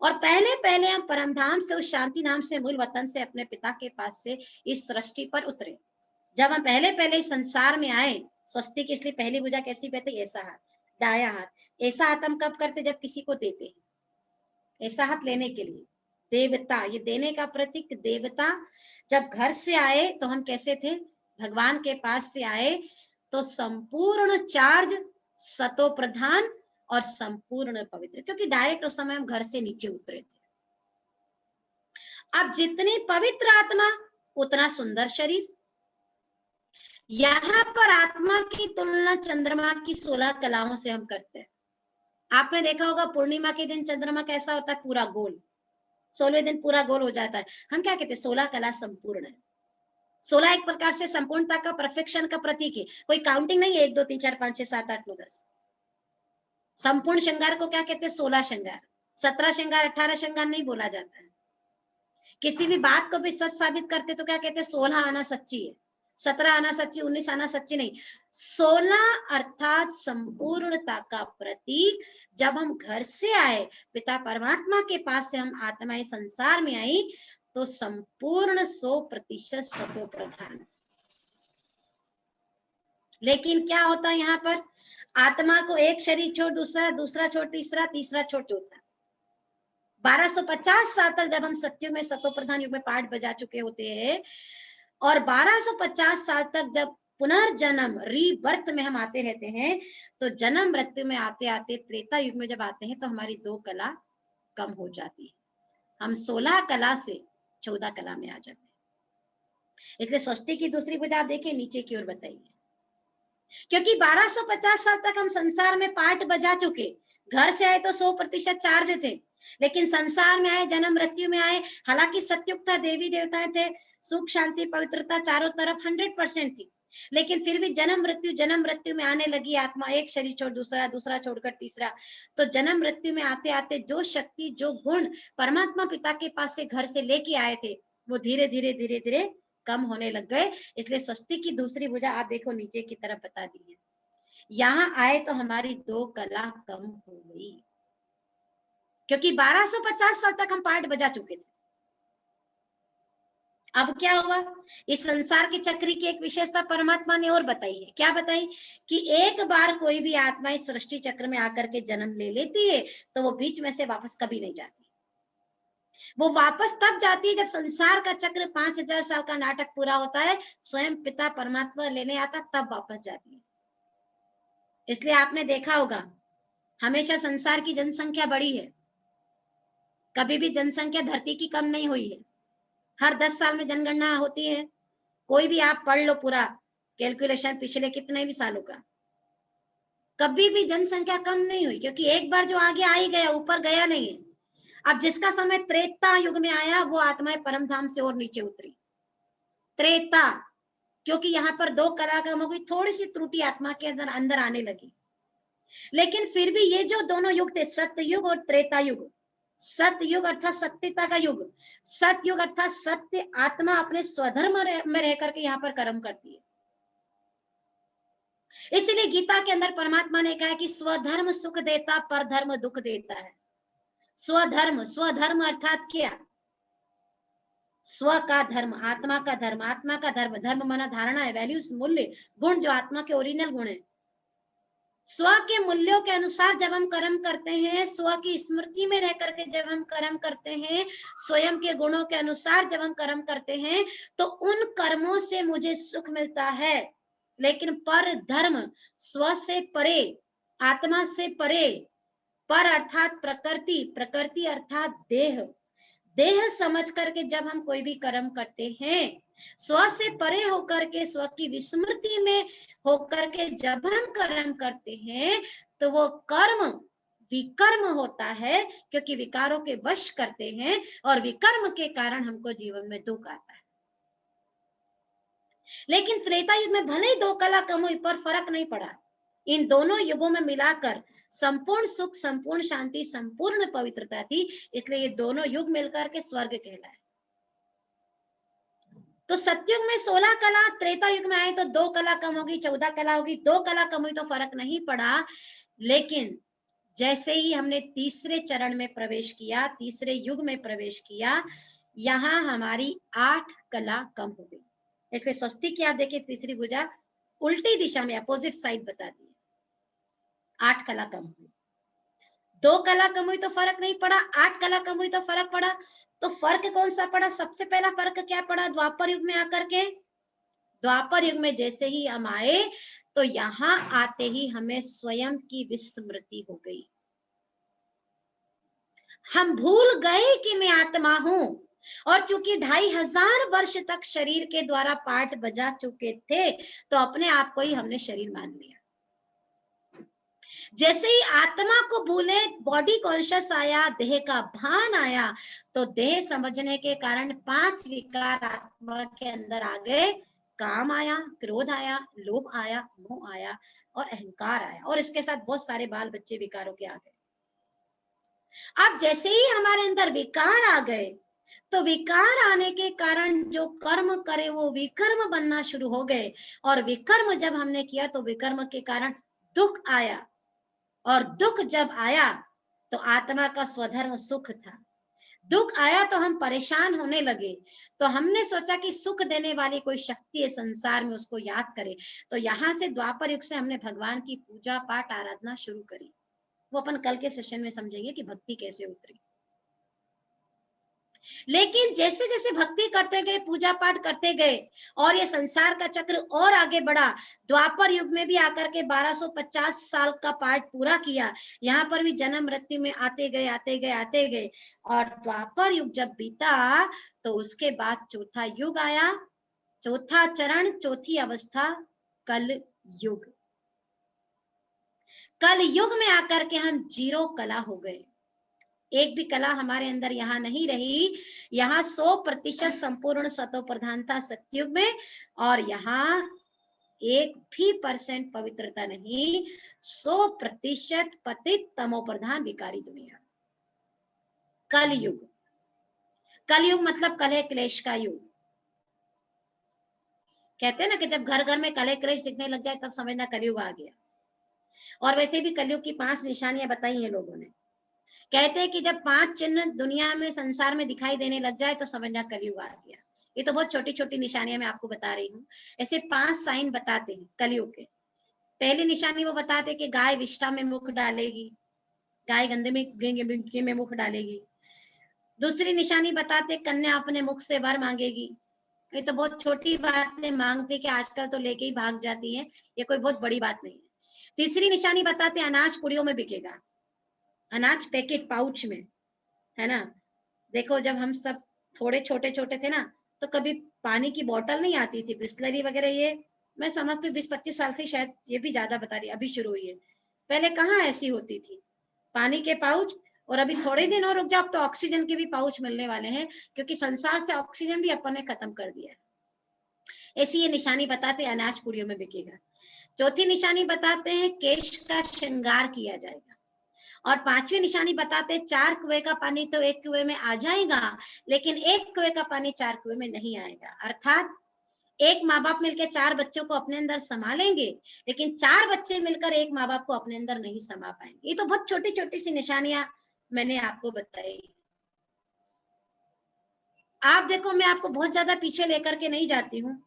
और पहले पहले हम परमधाम से, उस शांति नाम से, मूल वतन से, अपने पिता के पास से इस सृष्टि पर उतरे। जब हम पहले पहले इस संसार में आए, स्वस्तिक इसलिए पहली भुजा कैसी कहते? ऐसा हाथ, दाया हाथ। ऐसा हाथ हम कब करते? जब किसी को देते हैं। ऐसा हाथ लेने के लिए देवता, ये देने का प्रतीक देवता। जब घर से आए तो हम कैसे थे? भगवान के पास से आए तो संपूर्ण चार्ज, सतो प्रधान और संपूर्ण पवित्र, क्योंकि डायरेक्ट उस समय हम घर से नीचे उतरे थे। अब जितनी पवित्र आत्मा उतना सुंदर शरीर। यहाँ पर आत्मा की तुलना चंद्रमा की 16 कलाओं से हम करते हैं। आपने देखा होगा पूर्णिमा के दिन चंद्रमा कैसा होता है? पूरा गोल। 16वें दिन पूरा गोल हो जाता है। हम क्या कहते हैं? 16 कला संपूर्ण है। 16 एक प्रकार से संपूर्णता का, परफेक्शन का प्रतीक है। कोई काउंटिंग नहीं है 1 2 3 4 5 6 7 8 9 10। संपूर्ण श्रृंगार को क्या कहते हैं? 16 श्रृंगार। 17 श्रृंगार, 18 श्रृंगार नहीं बोला जाता है। किसी भी बात को भी सच साबित करते तो क्या कहते हैं? 16 आना सच्ची है, 17 आना सच्ची, 19 आना सच्ची नहीं। 16 अर्थात संपूर्णता का प्रतीक। जब हम घर से आए, पिता परमात्मा के पास से हम आत्माएं संसार में आई, तो संपूर्ण 100% सतो प्रधान। लेकिन क्या होता है यहाँ पर? आत्मा को एक शरीर छोड़ दूसरा, दूसरा छोड़ तीसरा, तीसरा छोड़ चौथा। 1250 साल तक जब हम सत्युग में, सतो प्रधान युग में पाठ बजा चुके होते हैं, और 1250 साल तक जब पुनर्जन्म रीबर्थ में हम आते रहते हैं, तो जन्म मृत्यु में आते आते त्रेता युग में जब आते हैं तो हमारी 2 कला कम हो जाती है। हम 16 कला से 14 कला में आ जाते हैं। इसलिए सृष्टि की दूसरी भुजा आप देखिए, नीचे की ओर बताइए, क्योंकि 1250 साल तक हम संसार में पाठ बजा चुके। घर से आए तो 100% चार्ज थे, लेकिन संसार में आए, जन्म मृत्यु में आए, हालांकि सत्युग था, देवी देवताएं थे, सुख शांति पवित्रता चारों तरफ 100% थी, लेकिन फिर भी जन्म मृत्यु में आने लगी आत्मा, एक शरीर छोड़ दूसरा, दूसरा छोड़कर तीसरा। तो जन्म मृत्यु में आते आते जो शक्ति, जो गुण परमात्मा पिता के पास से घर से लेके आए थे, वो धीरे धीरे धीरे धीरे कम होने लग गए। इसलिए स्वस्तिक की दूसरी भुजा आप देखो नीचे की तरफ बता दी है। यहां आए तो हमारी 2 कला कम हो गई, क्योंकि 1250 साल तक हम पाठ बजा चुके थे। अब क्या हुआ, इस संसार के चक्र की एक विशेषता परमात्मा ने और बताई है। क्या बताई? कि एक बार कोई भी आत्मा इस सृष्टि चक्र में आकर के जन्म ले लेती है तो वो बीच में से वापस कभी नहीं जाती। वो वापस तब जाती है जब संसार का चक्र 5000 साल का नाटक पूरा होता है, स्वयं पिता परमात्मा लेने आता, तब वापस जाती है। इसलिए आपने देखा होगा, हमेशा संसार की जनसंख्या बढ़ी है, कभी भी जनसंख्या धरती की कम नहीं हुई है। हर 10 साल में जनगणना होती है, कोई भी आप पढ़ लो पूरा कैलकुलेशन पिछले कितने भी सालों का, कभी भी जनसंख्या कम नहीं हुई, क्योंकि एक बार जो आगे आ ही गया, ऊपर गया नहीं है। अब जिसका समय त्रेता युग में आया, वो आत्माएं परम धाम से और नीचे उतरी। त्रेता, क्योंकि यहाँ पर 2 कला कम हो गई, थोड़ी सी त्रुटि आत्मा के अंदर आने लगी। लेकिन फिर भी ये जो दोनों युग थे, सत्ययुग और त्रेता युग, सतयुग अर्थात सत्यता का युग, सतयुग अर्थात सत्य आत्मा अपने स्वधर्म में रह करके यहाँ पर कर्म करती है। इसलिए गीता के अंदर परमात्मा ने कहा कि स्वधर्म सुख देता, पर धर्म दुख देता है। स्वधर्म, स्वधर्म अर्थात क्या? स्व का धर्म, आत्मा का धर्म, आत्मा का धर्म, धर्म माना धारणा है, वैल्यूज, मूल्य, गुण, जो आत्मा के ओरिजिनल गुण है। स्व के मूल्यों के अनुसार जब हम कर्म करते हैं, स्व की स्मृति में रह करके जब हम कर्म करते हैं, स्वयं के गुणों के अनुसार जब हम कर्म करते हैं, तो उन कर्मों से मुझे सुख मिलता है। लेकिन पर धर्म, स्व से परे, आत्मा से परे, पर अर्थात प्रकृति, प्रकृति अर्थात देह, देह समझ करके जब हम कोई भी कर्म करते हैं, स्व से परे होकर के, स्व की विस्मृति में होकर के जब हम कर्म करते हैं, तो वो कर्म विकर्म होता है, क्योंकि विकारों के वश करते हैं, और विकर्म के कारण हमको जीवन में दुख आता है। लेकिन त्रेता युग में भले ही 2 कला कम हुई, पर फर्क नहीं पड़ा। इन दोनों युगों में मिलाकर संपूर्ण सुख, संपूर्ण शांति, संपूर्ण पवित्रता थी। इसलिए ये दोनों युग मिलकर के स्वर्ग कहलाए। तो सतयुग में 16 कला, त्रेता युग में आए तो 2 कला कम होगी, 14 कला होगी। 2 कला कम हुई तो फर्क नहीं पड़ा। लेकिन जैसे ही हमने तीसरे चरण में प्रवेश किया, तीसरे युग में प्रवेश किया, यहाँ हमारी 8 कला कम हो गई। इसलिए स्वस्ति की आप देखिए, तीसरी भुजा उल्टी दिशा में, अपोजिट साइड बता दी, 8 कला कम हुई। 2 कला कम हुई तो फर्क नहीं पड़ा, 8 कला कम हुई तो फर्क पड़ा। तो फर्क कौन सा पड़ा? सबसे पहला फर्क क्या पड़ा? द्वापर युग में आकर के, द्वापर युग में जैसे ही हम आए, तो यहाँ आते ही हमें स्वयं की विस्मृति हो गई। हम भूल गए कि मैं आत्मा हूं, और चूंकि 2500 वर्ष तक शरीर के द्वारा पाठ बजा चुके थे, तो अपने आप को ही हमने शरीर मान लिया। जैसे ही आत्मा को भूले, बॉडी कॉन्शियस आया, देह का भान आया, तो देह समझने के कारण 5 विकार आत्मा के अंदर आ गए। काम आया, क्रोध आया, लोभ आया, मोह आया और अहंकार आया, और इसके साथ बहुत सारे बाल बच्चे विकारों के आ गए। अब जैसे ही हमारे अंदर विकार आ गए, तो विकार आने के कारण जो कर्म करे वो विकर्म बनना शुरू हो गए, और विकर्म जब हमने किया तो विकर्म के कारण दुख आया, और दुख जब आया तो आत्मा का स्वधर्म सुख था। दुख आया तो हम परेशान होने लगे, तो हमने सोचा कि सुख देने वाली कोई शक्ति है संसार में, उसको याद करें। तो यहाँ से द्वापर युग से हमने भगवान की पूजा पाठ आराधना शुरू करी। वो अपन कल के सेशन में समझेंगे कि भक्ति कैसे उतरी। लेकिन जैसे जैसे भक्ति करते गए, पूजा पाठ करते गए, और ये संसार का चक्र और आगे बढ़ा, द्वापर युग में भी आकर के 1250 साल का पाठ पूरा किया। यहाँ पर भी जन्म मृत्यु में आते गए आते गए आते गए, और द्वापर युग जब बीता तो उसके बाद चौथा युग आया, चौथा चरण, चौथी अवस्था कल युग। कल युग में आकर के हम जीरो कला हो गए, एक भी कला हमारे अंदर यहाँ नहीं रही। यहाँ 100% संपूर्ण सतो प्रधानता सत्युग में, और यहाँ 1% पवित्रता नहीं, 100% पतित तमो प्रधान विकारी दुनिया। कलयुग, कलयुग मतलब कलह क्लेश का युग। कहते हैं ना कि जब घर घर में कलह क्लेश दिखने लग जाए तब समझना कलयुग आ गया। और वैसे भी कलयुग की 5 निशानियां बताई हैं लोगों ने। कहते हैं कि जब 5 चिन्ह दुनिया में संसार में दिखाई देने लग जाए तो समझना कलयुग आ गया। ये तो बहुत छोटी छोटी निशानियां मैं आपको बता रही हूँ। ऐसे 5 साइन बताते हैं कलयुग के। पहली निशानी वो बताते कि गाय विष्ठा में मुख डालेगी, गाय गंदे में मुख डालेगी। दूसरी निशानी बताते कन्या अपने मुख से वर मांगेगी। ये तो बहुत छोटी बात है, मांगते कि आजकल तो लेके ही भाग जाती है, ये कोई बहुत बड़ी बात नहीं है। तीसरी निशानी बताते अनाज पुड़ियों में बिकेगा, अनाज पैकेट पाउच में, है ना। देखो जब हम सब थोड़े छोटे छोटे थे ना, तो कभी पानी की बोतल नहीं आती थी, बिस्लरी वगैरह, ये मैं समझती हूँ 20-25 साल से, शायद ये भी ज्यादा बता रही, अभी शुरू हुई है। पहले कहाँ ऐसी होती थी, पानी के पाउच। और अभी थोड़े दिन और रुक जाओ तो ऑक्सीजन के भी पाउच मिलने वाले हैं, क्योंकि संसार से ऑक्सीजन भी अपन ने खत्म कर दिया है। ऐसी ये निशानी बताते अनाज पुड़ियों में बिकेगा। चौथी निशानी बताते हैं केश का श्रृंगार किया जाएगा। और 5वीं निशानी बताते 4 कुएं का पानी तो 1 कुएं में आ जाएगा, लेकिन 1 कुएं का पानी 4 कुएं में नहीं आएगा। अर्थात एक माँ बाप मिलकर 4 बच्चों को अपने अंदर समा लेंगे, लेकिन 4 बच्चे मिलकर एक माँ बाप को अपने अंदर नहीं समा पाएंगे। ये तो बहुत छोटी छोटी सी निशानियां मैंने आपको बताई। आप देखो, मैं आपको बहुत ज्यादा पीछे लेकर के नहीं जाती हूँ।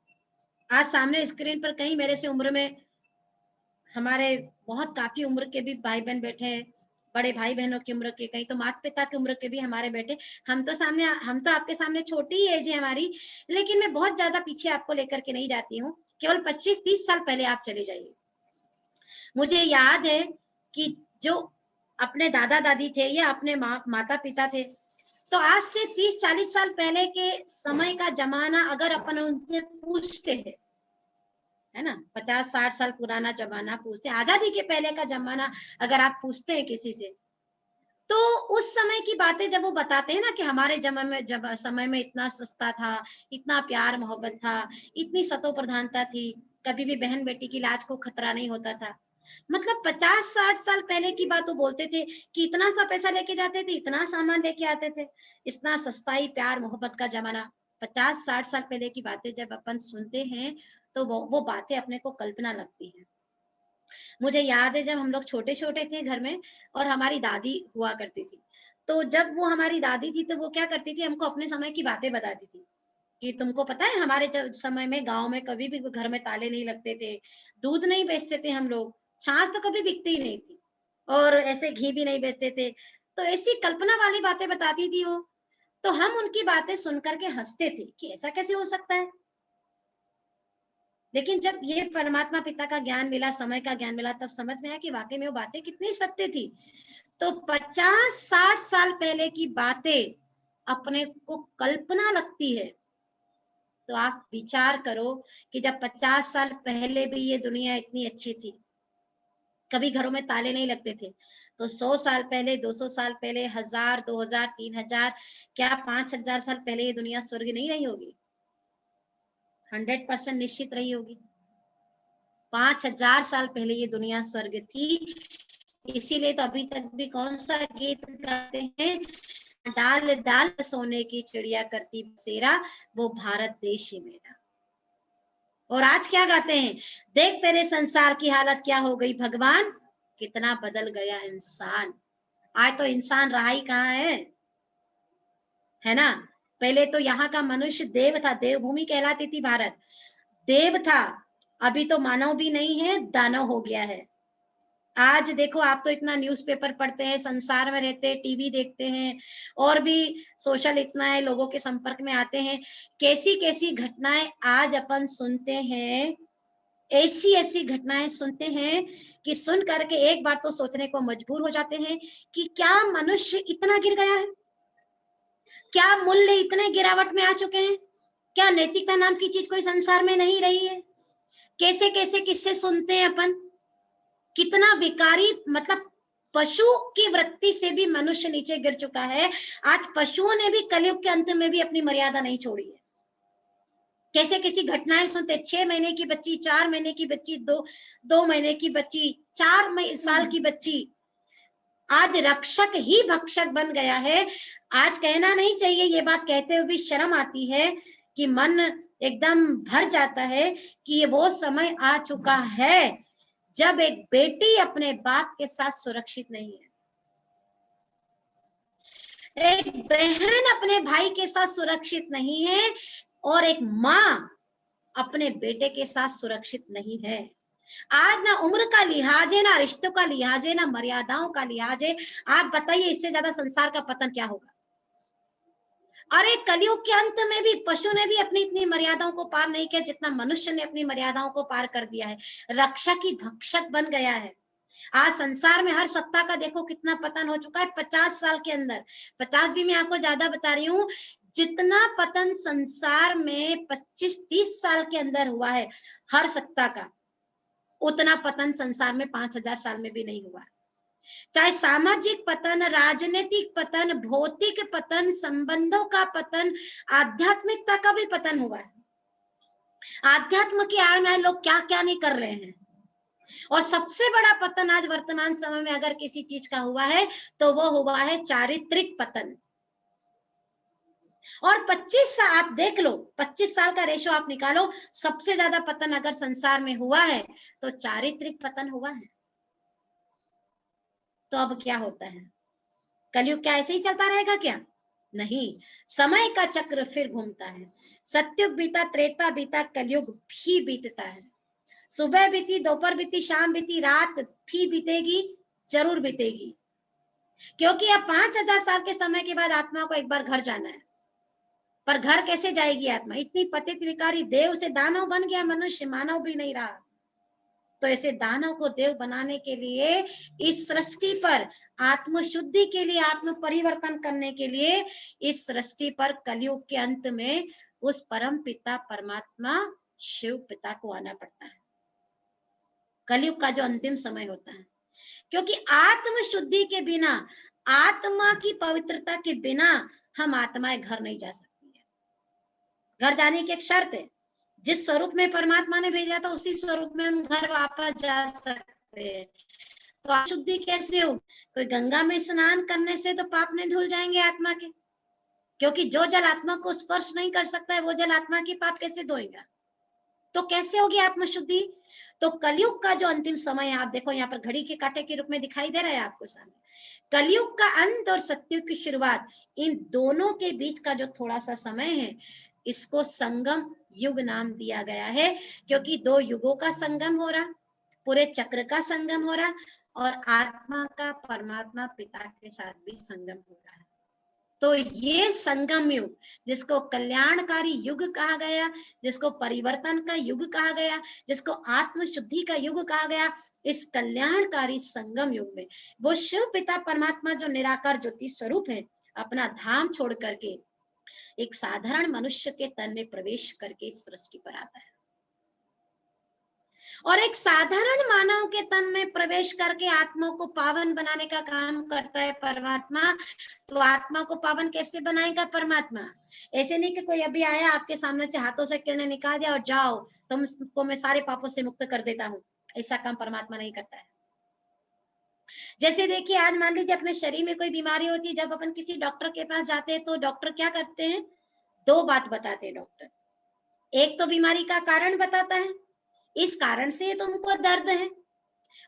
आज सामने स्क्रीन पर कहीं मेरे से उम्र में, हमारे बहुत काफी उम्र के भी भाई बहन बैठे हैं, बड़े भाई बहनों की उम्र के, कहीं तो माता पिता की उम्र के भी हमारे बैठे। हम तो आपके सामने छोटी ही एज है हमारी, लेकिन मैं बहुत ज्यादा पीछे आपको लेकर के नहीं जाती हूँ। केवल 25-30 साल पहले आप चले जाइए। मुझे याद है कि जो अपने दादा दादी थे या अपने माता पिता थे, तो आज से 30-40 साल पहले के समय का जमाना अगर अपन उनसे पूछते हैं, है ना, 50-60 साल पुराना जमाना पूछते हैं, आजादी के पहले का जमाना अगर आप पूछते हैं किसी से, तो उस समय की बातें जब वो बताते हैं ना कि हमारे जब समय में इतना सस्ता था, इतना प्यार मोहब्बत था, इतनी सतो प्रधानता थी, कभी भी बहन बेटी की लाज को खतरा नहीं होता था। मतलब 50-60 साल पहले की बात वो बोलते थे कि इतना सा पैसा लेके जाते थे, इतना सामान लेके आते थे, इतना सस्ताई प्यार मोहब्बत का जमाना। 50-60 साल पहले की बातें जब अपन सुनते हैं तो वो बातें अपने को कल्पना लगती है। मुझे याद है जब हम लोग छोटे छोटे थे घर में, और हमारी दादी हुआ करती थी, तो जब वो हमारी दादी थी तो वो क्या करती थी, हमको अपने समय की बातें बताती थी कि तुमको पता है हमारे समय में गांव में कभी भी घर में ताले नहीं लगते थे, दूध नहीं बेचते थे हम लोग, छाछ तो कभी बिकती ही नहीं थी, और ऐसे घी भी नहीं बेचते थे। तो ऐसी कल्पना वाली बातें बताती थी वो। तो हम उनकी बातें सुन करके हंसते थे कि ऐसा कैसे हो सकता है। लेकिन जब ये परमात्मा पिता का ज्ञान मिला, समय का ज्ञान मिला, तब समझ में आया कि वाकई में वो बातें कितनी सत्य थी। तो 50-60 साल पहले की बातें अपने को कल्पना लगती है, तो आप विचार करो कि जब 50 साल पहले भी ये दुनिया इतनी अच्छी थी, कभी घरों में ताले नहीं लगते थे, तो 100 साल पहले, 200 साल पहले, 1000, 2000, 3000, क्या 5000 साल पहले ये दुनिया स्वर्ग नहीं रही होगी? 100% निश्चित रही होगी। 5000 साल पहले ये दुनिया स्वर्ग थी। इसीलिए तो अभी तक भी कौन सा गीत गाते हैं, डाल डाल सोने की चिड़िया करती बसेरा, वो भारत देश है मेरा। और आज क्या गाते हैं, देख तेरे संसार की हालत क्या हो गई भगवान, कितना बदल गया इंसान। आज तो इंसान रहा ही कहाँ है। है ना। पहले तो यहाँ का मनुष्य देव था, देवभूमि कहलाती थी भारत, देव था। अभी तो मानव भी नहीं है, दानव हो गया है। आज देखो, आप तो इतना न्यूज़पेपर पढ़ते हैं, संसार में रहते हैं, टीवी देखते हैं, और भी सोशल इतना है, लोगों के संपर्क में आते हैं। कैसी कैसी घटनाएं आज अपन सुनते हैं, ऐसी ऐसी घटनाएं सुनते हैं कि सुन करके एक बार तो सोचने को मजबूर हो जाते हैं कि क्या मनुष्य इतना गिर गया है, क्या मूल्य इतने गिरावट में आ चुके हैं, क्या नैतिकता नाम की चीज कोई संसार में नहीं रही है। कैसे कैसे किस्से सुनते हैं अपन, कितना विकारी, मतलब पशु की वृत्ति से भी मनुष्य नीचे गिर चुका है। आज पशुओं ने भी कलयुग के अंत में भी अपनी मर्यादा नहीं छोड़ी है। कैसे कैसी घटनाएं सुनते, 6 महीने की बच्ची, 4 महीने की बच्ची, 2 महीने की बच्ची, 4 साल की बच्ची, आज रक्षक ही भक्षक बन गया है। आज कहना नहीं चाहिए, ये बात कहते हुए भी शर्म आती है कि मन एकदम भर जाता है कि ये वो समय आ चुका है जब एक बेटी अपने बाप के साथ सुरक्षित नहीं है, एक बहन अपने भाई के साथ सुरक्षित नहीं है, और एक माँ अपने बेटे के साथ सुरक्षित नहीं है। आज ना उम्र का लिहाज है, ना रिश्तों का लिहाज है, ना मर्यादाओं का लिहाज है। आप बताइए, इससे ज्यादा संसार का पतन क्या होगा। अरे कलयुग के अंत में भी पशु ने भी अपनी इतनी मर्यादाओं को पार नहीं किया जितना मनुष्य ने अपनी मर्यादाओं को पार कर दिया है, रक्षक ही भक्षक बन गया है। आज संसार में हर सत्ता का देखो कितना पतन हो चुका है 50 साल के अंदर। 50 भी मैं आपको ज्यादा बता रही हूँ, जितना पतन संसार में 25-30 साल के अंदर हुआ है हर सत्ता का, उतना पतन संसार में 5000 साल में भी नहीं हुआ। चाहे सामाजिक पतन, राजनीतिक पतन, भौतिक पतन, संबंधों का पतन, आध्यात्मिकता का भी पतन हुआ है। आध्यात्म की आड़ में लोग क्या क्या नहीं कर रहे हैं। और सबसे बड़ा पतन आज वर्तमान समय में अगर किसी चीज का हुआ है तो वो हुआ है चारित्रिक पतन। और 25 साल आप देख लो, 25 साल का रेशो आप निकालो, सबसे ज्यादा पतन अगर संसार में हुआ है तो चारित्रिक पतन हुआ है। तो अब क्या होता है, कलयुग क्या ऐसे ही चलता रहेगा क्या? नहीं, समय का चक्र फिर घूमता है। सत्युग बीता, त्रेता बीता, कलयुग भी बीतता है। सुबह बीती, दोपहर बीती, शाम बीती, रात भी बीतेगी, जरूर बीतेगी। क्योंकि अब 5000 साल के समय के बाद आत्मा को एक बार घर जाना है। पर घर कैसे जाएगी आत्मा? इतनी पतित विकारी, देव से दानव बन गया मनुष्य, मानव भी नहीं रहा। तो ऐसे दानव को देव बनाने के लिए, इस सृष्टि पर आत्म शुद्धि के लिए, आत्म परिवर्तन करने के लिए इस सृष्टि पर कलयुग के अंत में उस परम पिता परमात्मा शिव पिता को आना पड़ता है। कलयुग का जो अंतिम समय होता है, क्योंकि आत्म शुद्धि के बिना, आत्मा की पवित्रता के बिना हम आत्माएं घर नहीं जा सकती है। घर जाने की एक शर्त है, जिस स्वरूप में परमात्मा ने भेजा था उसी स्वरूप में हम घर वापस जा सकते हैं। तो शुद्धि कैसे हो? कोई गंगा में स्नान करने से तो पाप नहीं धुल जाएंगे आत्मा के, क्योंकि जो जल आत्मा को स्पर्श नहीं कर सकता है वो जल आत्मा की पाप कैसे धोएगा? तो कैसे होगी आत्म शुद्धि? तो कलयुग का जो अंतिम समय है, आप देखो यहाँ पर घड़ी के कांटे के रूप में दिखाई दे रहा है आपको सामने। कलयुग का अंत और सत्युग की शुरुआत, इन दोनों के बीच का जो थोड़ा सा समय है, इसको संगम युग नाम दिया गया है। क्योंकि दो युगों का संगम हो रहा, पूरे चक्र का संगम हो रहा, और आत्मा का परमात्मा पिता के साथ भी संगम हो रहा है। तो ये संगम युग, जिसको कल्याणकारी युग कहा गया, जिसको परिवर्तन का युग कहा गया, जिसको आत्म शुद्धि का युग कहा गया, इस कल्याणकारी संगम युग में वो शिव पिता परमात्मा जो निराकार ज्योति स्वरूप है, अपना धाम छोड़ करके एक साधारण मनुष्य के तन में प्रवेश करके इस सृष्टि पर आता है। और एक साधारण मानव के तन में प्रवेश करके आत्मा को पावन बनाने का काम करता है परमात्मा। तो आत्मा को पावन कैसे बनाएगा परमात्मा? ऐसे नहीं कि कोई अभी आया आपके सामने से हाथों से किरणें निकाल दिया और जाओ तुमको मैं सारे पापों से मुक्त कर देता हूँ, ऐसा काम परमात्मा नहीं करता है। जैसे देखिए, आज मान लीजिए अपने शरीर में कोई बीमारी होती है, जब अपन किसी डॉक्टर के पास जाते हैं तो डॉक्टर क्या करते हैं? 2 बात बताते हैं डॉक्टर। एक तो बीमारी का कारण बताता है, इस कारण से तुमको दर्द है,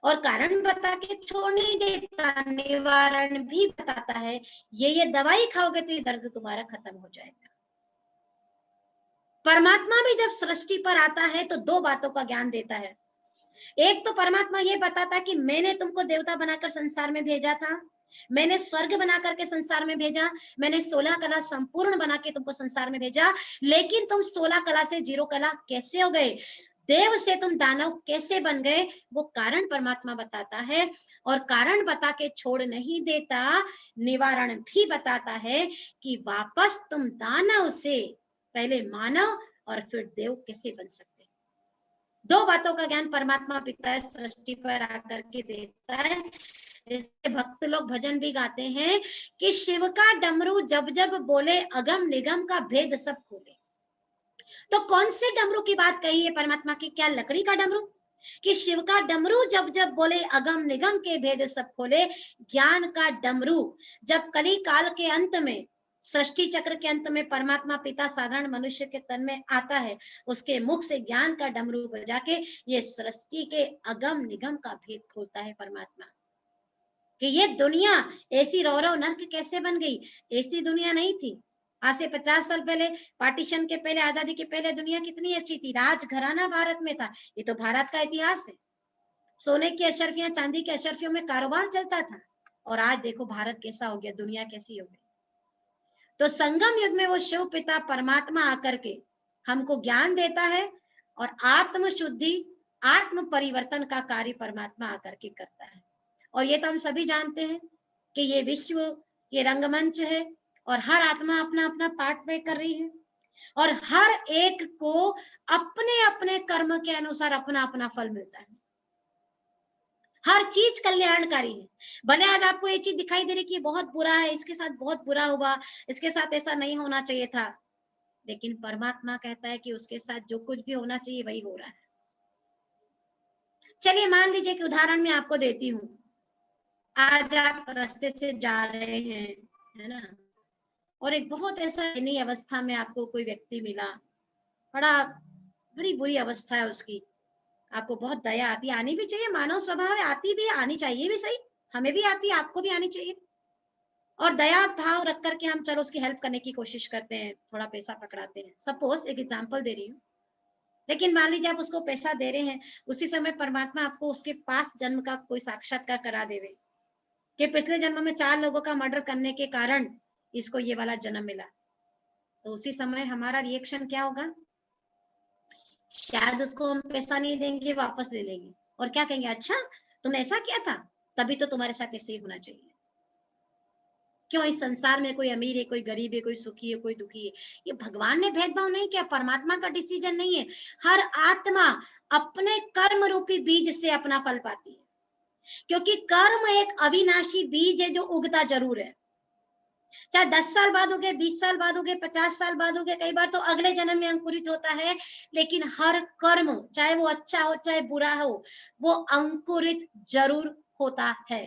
और कारण बता के छोड़ नहीं देता, निवारण भी बताता है। ये दवाई खाओगे तो ये दर्द तुम्हारा खत्म हो जाएगा। परमात्मा भी जब सृष्टि पर आता है तो दो बातों का ज्ञान देता है। एक तो परमात्मा ये बताता कि मैंने तुमको देवता बनाकर संसार में भेजा था, मैंने स्वर्ग बना करके संसार में भेजा, मैंने 16 कला संपूर्ण बना के तुमको संसार में भेजा, लेकिन तुम 16 कला से 0 कला कैसे हो गए, देव से तुम दानव कैसे बन गए, वो कारण परमात्मा बताता है। और कारण बता के छोड़ नहीं देता, निवारण भी बताता है कि वापस तुम दानव से पहले मानव और फिर देव कैसे बन सकते। दो बातों का ज्ञान परमात्मा पिता सृष्टि पर आकर के देता है। इससे भक्त लोग भजन भी गाते हैं कि शिव का डमरू जब जब बोले, अगम निगम का भेद सब खोले। तो कौन से डमरू की बात कही है परमात्मा की? क्या लकड़ी का डमरू? कि शिव का डमरू जब जब बोले, अगम निगम के भेद सब खोले। ज्ञान का डमरू जब कली काल के अंत में, सृष्टि चक्र के अंत में परमात्मा पिता साधारण मनुष्य के तन में आता है, उसके मुख से ज्ञान का डमरू बजा के ये सृष्टि के अगम निगम का भेद खोलता है परमात्मा। कि ये दुनिया ऐसी रौरव नर्क कैसे बन गई? ऐसी दुनिया नहीं थी। आज से 50 साल पहले, पार्टीशन के पहले, आजादी के पहले दुनिया कितनी अच्छी थी, राजघराना भारत में था। ये तो भारत का इतिहास है। सोने की अशर्फियां, चांदी की अशर्फियों में कारोबार चलता था। और आज देखो भारत कैसा हो गया, दुनिया कैसी हो गई। तो संगम युग में वो शिव पिता परमात्मा आकर के हमको ज्ञान देता है और आत्म शुद्धि, आत्म परिवर्तन का कार्य परमात्मा आकर के करता है। और ये तो हम सभी जानते हैं कि ये विश्व, ये रंगमंच है और हर आत्मा अपना अपना पार्ट प्ले कर रही है और हर एक को अपने अपने कर्म के अनुसार अपना अपना फल मिलता है। हर चीज कल्याणकारी है। भले आज आपको ये चीज दिखाई दे रही कि ये बहुत बुरा है, इसके साथ बहुत बुरा हुआ, इसके साथ ऐसा नहीं होना चाहिए था, लेकिन परमात्मा कहता है कि उसके साथ जो कुछ भी होना चाहिए वही हो रहा है। चलिए मान लीजिए कि उदाहरण मैं आपको देती हूँ। आज आप रास्ते से जा रहे हैं, है ना, और एक बहुत ऐसा नई अवस्था में आपको कोई व्यक्ति मिला, बड़ी बुरी अवस्था है उसकी, आपको बहुत दया आती है, आनी भी चाहिए, मानव स्वभाव है, आती भी, आनी चाहिए भी, सही, हमें भी आती है, आपको भी आनी चाहिए। और दया भाव रख करके हम चलो उसकी हेल्प करने की कोशिश करते हैं, थोड़ा पैसा पकड़ाते हैं, सपोज एक एग्जांपल दे रही हूँ। लेकिन मान लीजिए आप उसको पैसा दे रहे हैं, उसी समय परमात्मा आपको उसके पास जन्म का कोई साक्षात्कार करा देवे कि पिछले जन्म में 4 लोगों का मर्डर करने के कारण इसको ये वाला जन्म मिला। तो उसी समय हमारा रिएक्शन क्या होगा? शायद उसको हम पैसा नहीं देंगे, वापस ले लेंगे और क्या कहेंगे, अच्छा तुमने ऐसा किया था, तभी तो तुम्हारे साथ ऐसे ही होना चाहिए। क्यों? इस संसार में कोई अमीर है, कोई गरीब है, कोई सुखी है, कोई दुखी है, ये भगवान ने भेदभाव नहीं किया, परमात्मा का डिसीजन नहीं है। हर आत्मा अपने कर्म रूपी बीज से अपना फल पाती है, क्योंकि कर्म एक अविनाशी बीज है जो उगता जरूर है। चाहे 10 साल बाद हो गए, 20 साल बाद हो गए, 50 साल बाद हो गए, कई बार तो अगले जन्म में अंकुरित होता है, लेकिन हर कर्म चाहे वो अच्छा हो चाहे बुरा हो, वो अंकुरित जरूर होता है।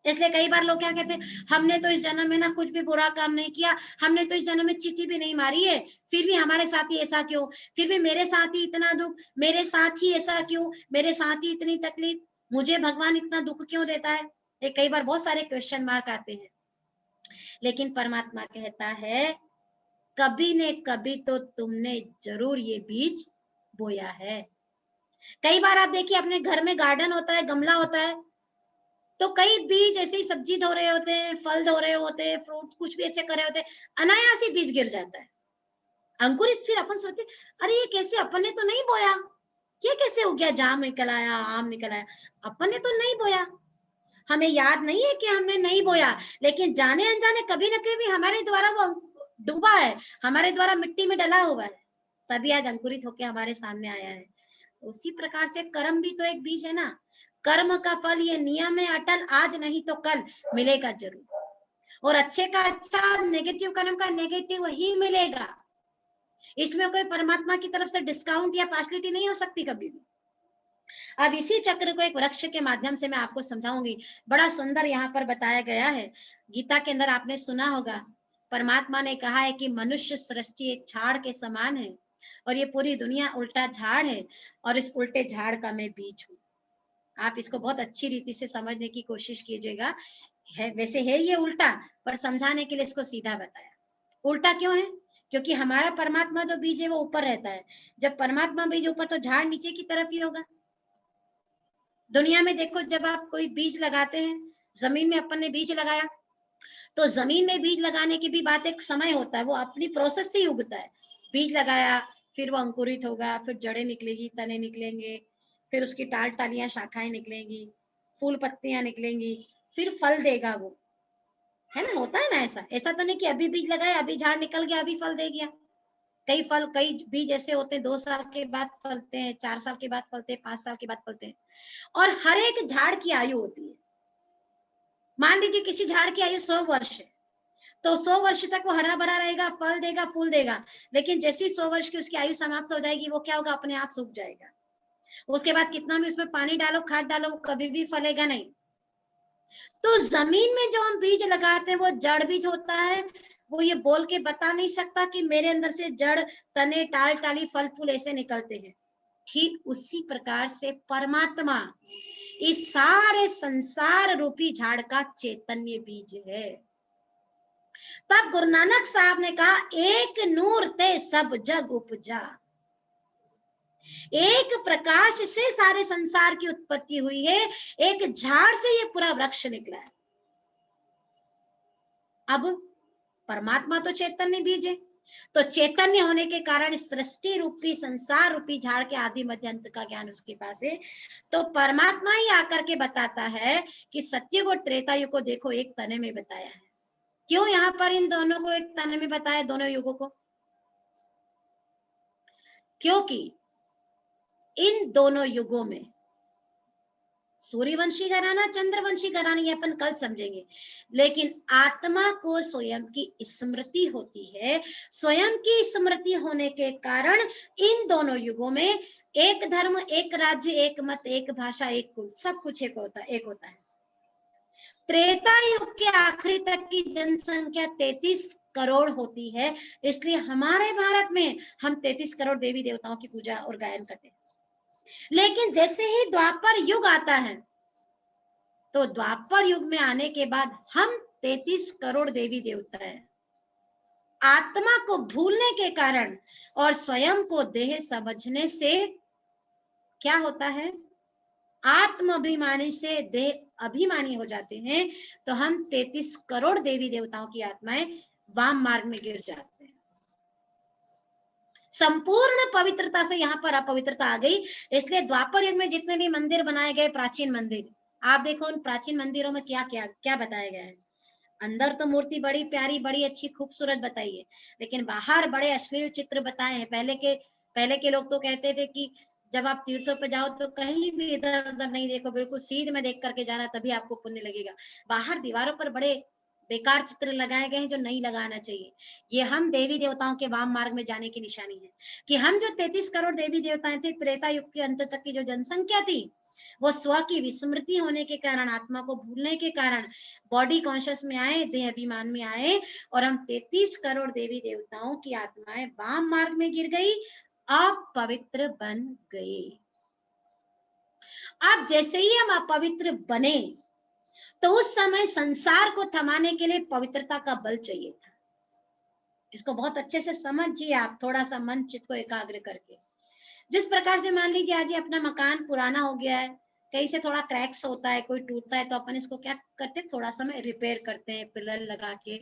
इसलिए कई बार लोग क्या कहते हैं, हमने तो इस जन्म में ना कुछ भी बुरा काम नहीं किया, हमने तो इस जन्म में चिट्ठी भी नहीं मारी है, फिर भी हमारे साथ ही ऐसा क्यों, फिर भी मेरे साथ ही इतना दुख, मेरे साथ ही ऐसा क्यों, मेरे साथ ही इतनी तकलीफ, मुझे भगवान इतना दुख क्यों देता है। ये कई बार बहुत सारे क्वेश्चन मार्क आते हैं। लेकिन परमात्मा कहता है कभी ने कभी तो तुमने जरूर ये बीज बोया है। कई बार आप देखिए अपने घर में गार्डन होता है, गमला होता है, तो कई बीज ऐसे ही सब्जी धो रहे होते हैं, फल धो रहे होते हैं, फ्रूट कुछ भी ऐसे कर रहे होते हैं, अनायास ही बीज गिर जाता है अंकुरित। फिर अपन सोचते अरे ये कैसे, अपन ने तो नहीं बोया, ये कैसे हो गया, जाम निकल आया, आम निकल आया, अपन ने तो नहीं बोया। हमें याद नहीं है कि हमने नहीं बोया, लेकिन जाने अनजाने कभी ना कभी हमारे द्वारा वो डूबा है, हमारे द्वारा मिट्टी में डला हुआ है, तभी आज अंकुरित होकर हमारे सामने आया है। उसी प्रकार से कर्म भी तो एक बीज है ना। कर्म का फल ये नियम है अटल, आज नहीं तो कल मिलेगा जरूर, और अच्छे का अच्छा, नेगेटिव कर्म का नेगेटिव ही मिलेगा। इसमें कोई परमात्मा की तरफ से डिस्काउंट या फैसिलिटी नहीं हो सकती कभी भी। अब इसी चक्र को एक वृक्ष के माध्यम से मैं आपको समझाऊंगी। बड़ा सुंदर यहाँ पर बताया गया है। गीता के अंदर आपने सुना होगा, परमात्मा ने कहा है कि मनुष्य सृष्टि एक झाड़ के समान है और ये पूरी दुनिया उल्टा झाड़ है और इस उल्टे झाड़ का मैं बीज हूँ। आप इसको बहुत अच्छी रीति से समझने की कोशिश कीजिएगा। है वैसे है ये उल्टा, पर समझाने के लिए इसको सीधा बताया। उल्टा क्यों है? क्योंकि हमारा परमात्मा जो बीज है वो ऊपर रहता है। जब परमात्मा बीज ऊपर तो झाड़ नीचे की तरफ ही होगा। दुनिया में देखो, जब आप कोई बीज लगाते हैं, जमीन में अपन ने बीज लगाया, तो जमीन में बीज लगाने की भी बात एक समय होता है, वो अपनी प्रोसेस से ही उगता है। बीज लगाया, फिर वो अंकुरित होगा, फिर जड़ें निकलेगी, तने निकलेंगे, फिर उसकी टाल टालियां शाखाएं निकलेंगी, फूल पत्तियां निकलेंगी, फिर फल देगा वो, है ना? होता है ना ऐसा? ऐसा तो नहीं कि अभी बीज लगाया, अभी झाड़ निकल गया, अभी फल दे गया। कई बीज ऐसे होते हैं 2 साल के बाद फलते हैं, 4 साल के बाद फलते हैं, 5 साल के बाद फलते हैं। और हर एक झाड़ की आयु होती है। मान लीजिए किसी झाड़ की आयु 100 वर्ष है, तो 100 वर्ष तक वो हरा भरा रहेगा, फल देगा, फूल देगा। लेकिन जैसे ही 100 वर्ष की उसकी आयु समाप्त हो जाएगी, वो क्या होगा? अपने आप सूख जाएगा। उसके बाद कितना भी उसमें पानी डालो, खाद डालो, वो कभी भी फलेगा नहीं। तो जमीन में जो हम बीज लगाते हैं वो जड़ बीज होता है। वो ये बोल के बता नहीं सकता कि मेरे अंदर से जड़, तने, टाल टाली, फल फूल ऐसे निकलते हैं। ठीक उसी प्रकार से परमात्मा इस सारे संसार रूपी झाड़ का चैतन्य बीज है। तब गुरु नानक साहब ने कहा, एक नूर ते सब जग उपजा। एक प्रकाश से सारे संसार की उत्पत्ति हुई है, एक झाड़ से ये पूरा वृक्ष निकला है। अब परमात्मा तो चैतन्य बीज है, तो चैतन्य होने के कारण सृष्टि रूपी, संसार रूपी झाड़ के आदि मध्य अंत का ज्ञान उसके पास है। तो परमात्मा ही आकर के बताता है कि सत्युग और त्रेता युग को देखो, एक तने में बताया है। क्यों यहाँ पर इन दोनों को एक तने में बताया, दोनों युगों को? क्योंकि इन दोनों युगों में सूर्यवंशी घराना, चंद्रवंशी घराना, ये अपन कल समझेंगे, लेकिन आत्मा को स्वयं की स्मृति होती है। स्वयं की स्मृति होने के कारण इन दोनों युगों में एक धर्म, एक राज्य, एक मत, एक भाषा, एक कुल, सब कुछ एक होता है। त्रेता युग के आखिरी तक की जनसंख्या 33 करोड़ होती है। इसलिए हमारे भारत में हम 33 करोड़ देवी देवताओं की पूजा और गायन करते हैं। लेकिन जैसे ही द्वापर युग आता है, तो द्वापर युग में आने के बाद हम 33 करोड़ देवी देवता है। आत्मा को भूलने के कारण और स्वयं को देह समझने से क्या होता है? आत्म अभिमानी से देह अभिमानी हो जाते हैं, तो हम 33 करोड़ देवी देवताओं की आत्माएं वाम मार्ग में गिर जाते हैं। संपूर्ण पवित्रता से यहाँ पर अपवित्रता आ गई। इसलिए द्वापर युग में जितने भी मंदिर बनाए गए, प्राचीन मंदिर, आप देखो उन प्राचीन मंदिरों में क्या क्या क्या बताया गया है। अंदर तो मूर्ति बड़ी प्यारी, बड़ी अच्छी, खूबसूरत बताई है, लेकिन बाहर बड़े अश्लील चित्र बताए हैं। पहले के लोग तो कहते थे कि जब आप तीर्थों पे जाओ तो कहीं भी इधर उधर नहीं देखो, बिल्कुल सीध में देख करके जाना, तभी आपको पुण्य लगेगा। बाहर दीवारों पर बड़े बेकार चित्र लगाए गए हैं जो नहीं लगाना चाहिए। ये हम देवी देवताओं के वाम मार्ग में जाने की निशानी है कि हम जो 33 करोड़ देवी देवताएं थे, त्रेता युग के अंत तक की जो जनसंख्या थी, वो स्व की विस्मृति होने के कारण, आत्मा को भूलने के कारण बॉडी कॉन्शियस में आए, देह अभिमान में आए, और हम 33 करोड़ देवी देवताओं की आत्माएं वाम मार्ग में गिर गई, अपवित्र बन गए। अब जैसे ही हम अपवित्र बने, तो उस समय संसार को थमाने के लिए पवित्रता का बल चाहिए था। इसको बहुत अच्छे से समझिए आप, थोड़ा सा मन चित्त को एकाग्र करके। जिस प्रकार से मान लीजिए आज अपना मकान पुराना हो गया है, कहीं से थोड़ा क्रैक्स होता है, कोई टूटता है, तो अपन इसको क्या करते हैं? थोड़ा समय रिपेयर करते हैं, पिलर लगा के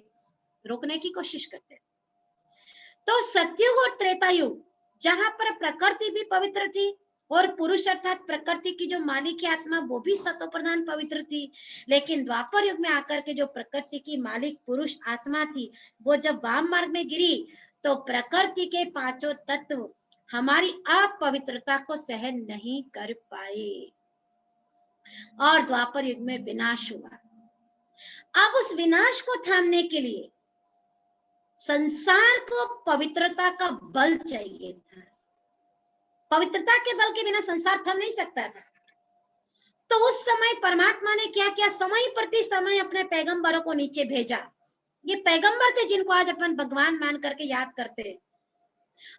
रोकने की कोशिश करते हैं। तो सतयुग और त्रेता युग, जहां पर प्रकृति भी पवित्र थी और पुरुष अर्थात प्रकृति की जो मालिक की आत्मा, वो भी सतो प्रधान पवित्र थी, लेकिन द्वापर युग में आकर के जो प्रकृति की मालिक पुरुष आत्मा थी, वो जब वाम मार्ग में गिरी, तो प्रकृति के पांचों तत्व हमारी अपवित्रता को सहन नहीं कर पाए और द्वापर युग में विनाश हुआ। अब उस विनाश को थामने के लिए संसार को पवित्रता का बल चाहिए था। पवित्रता के बल के बिना संसार थम नहीं सकता था। तो उस समय परमात्मा ने क्या किया? समय प्रति समय अपने पैगंबरों को नीचे भेजा। ये पैगंबर थे जिनको आज अपन भगवान मान करके याद करते हैं।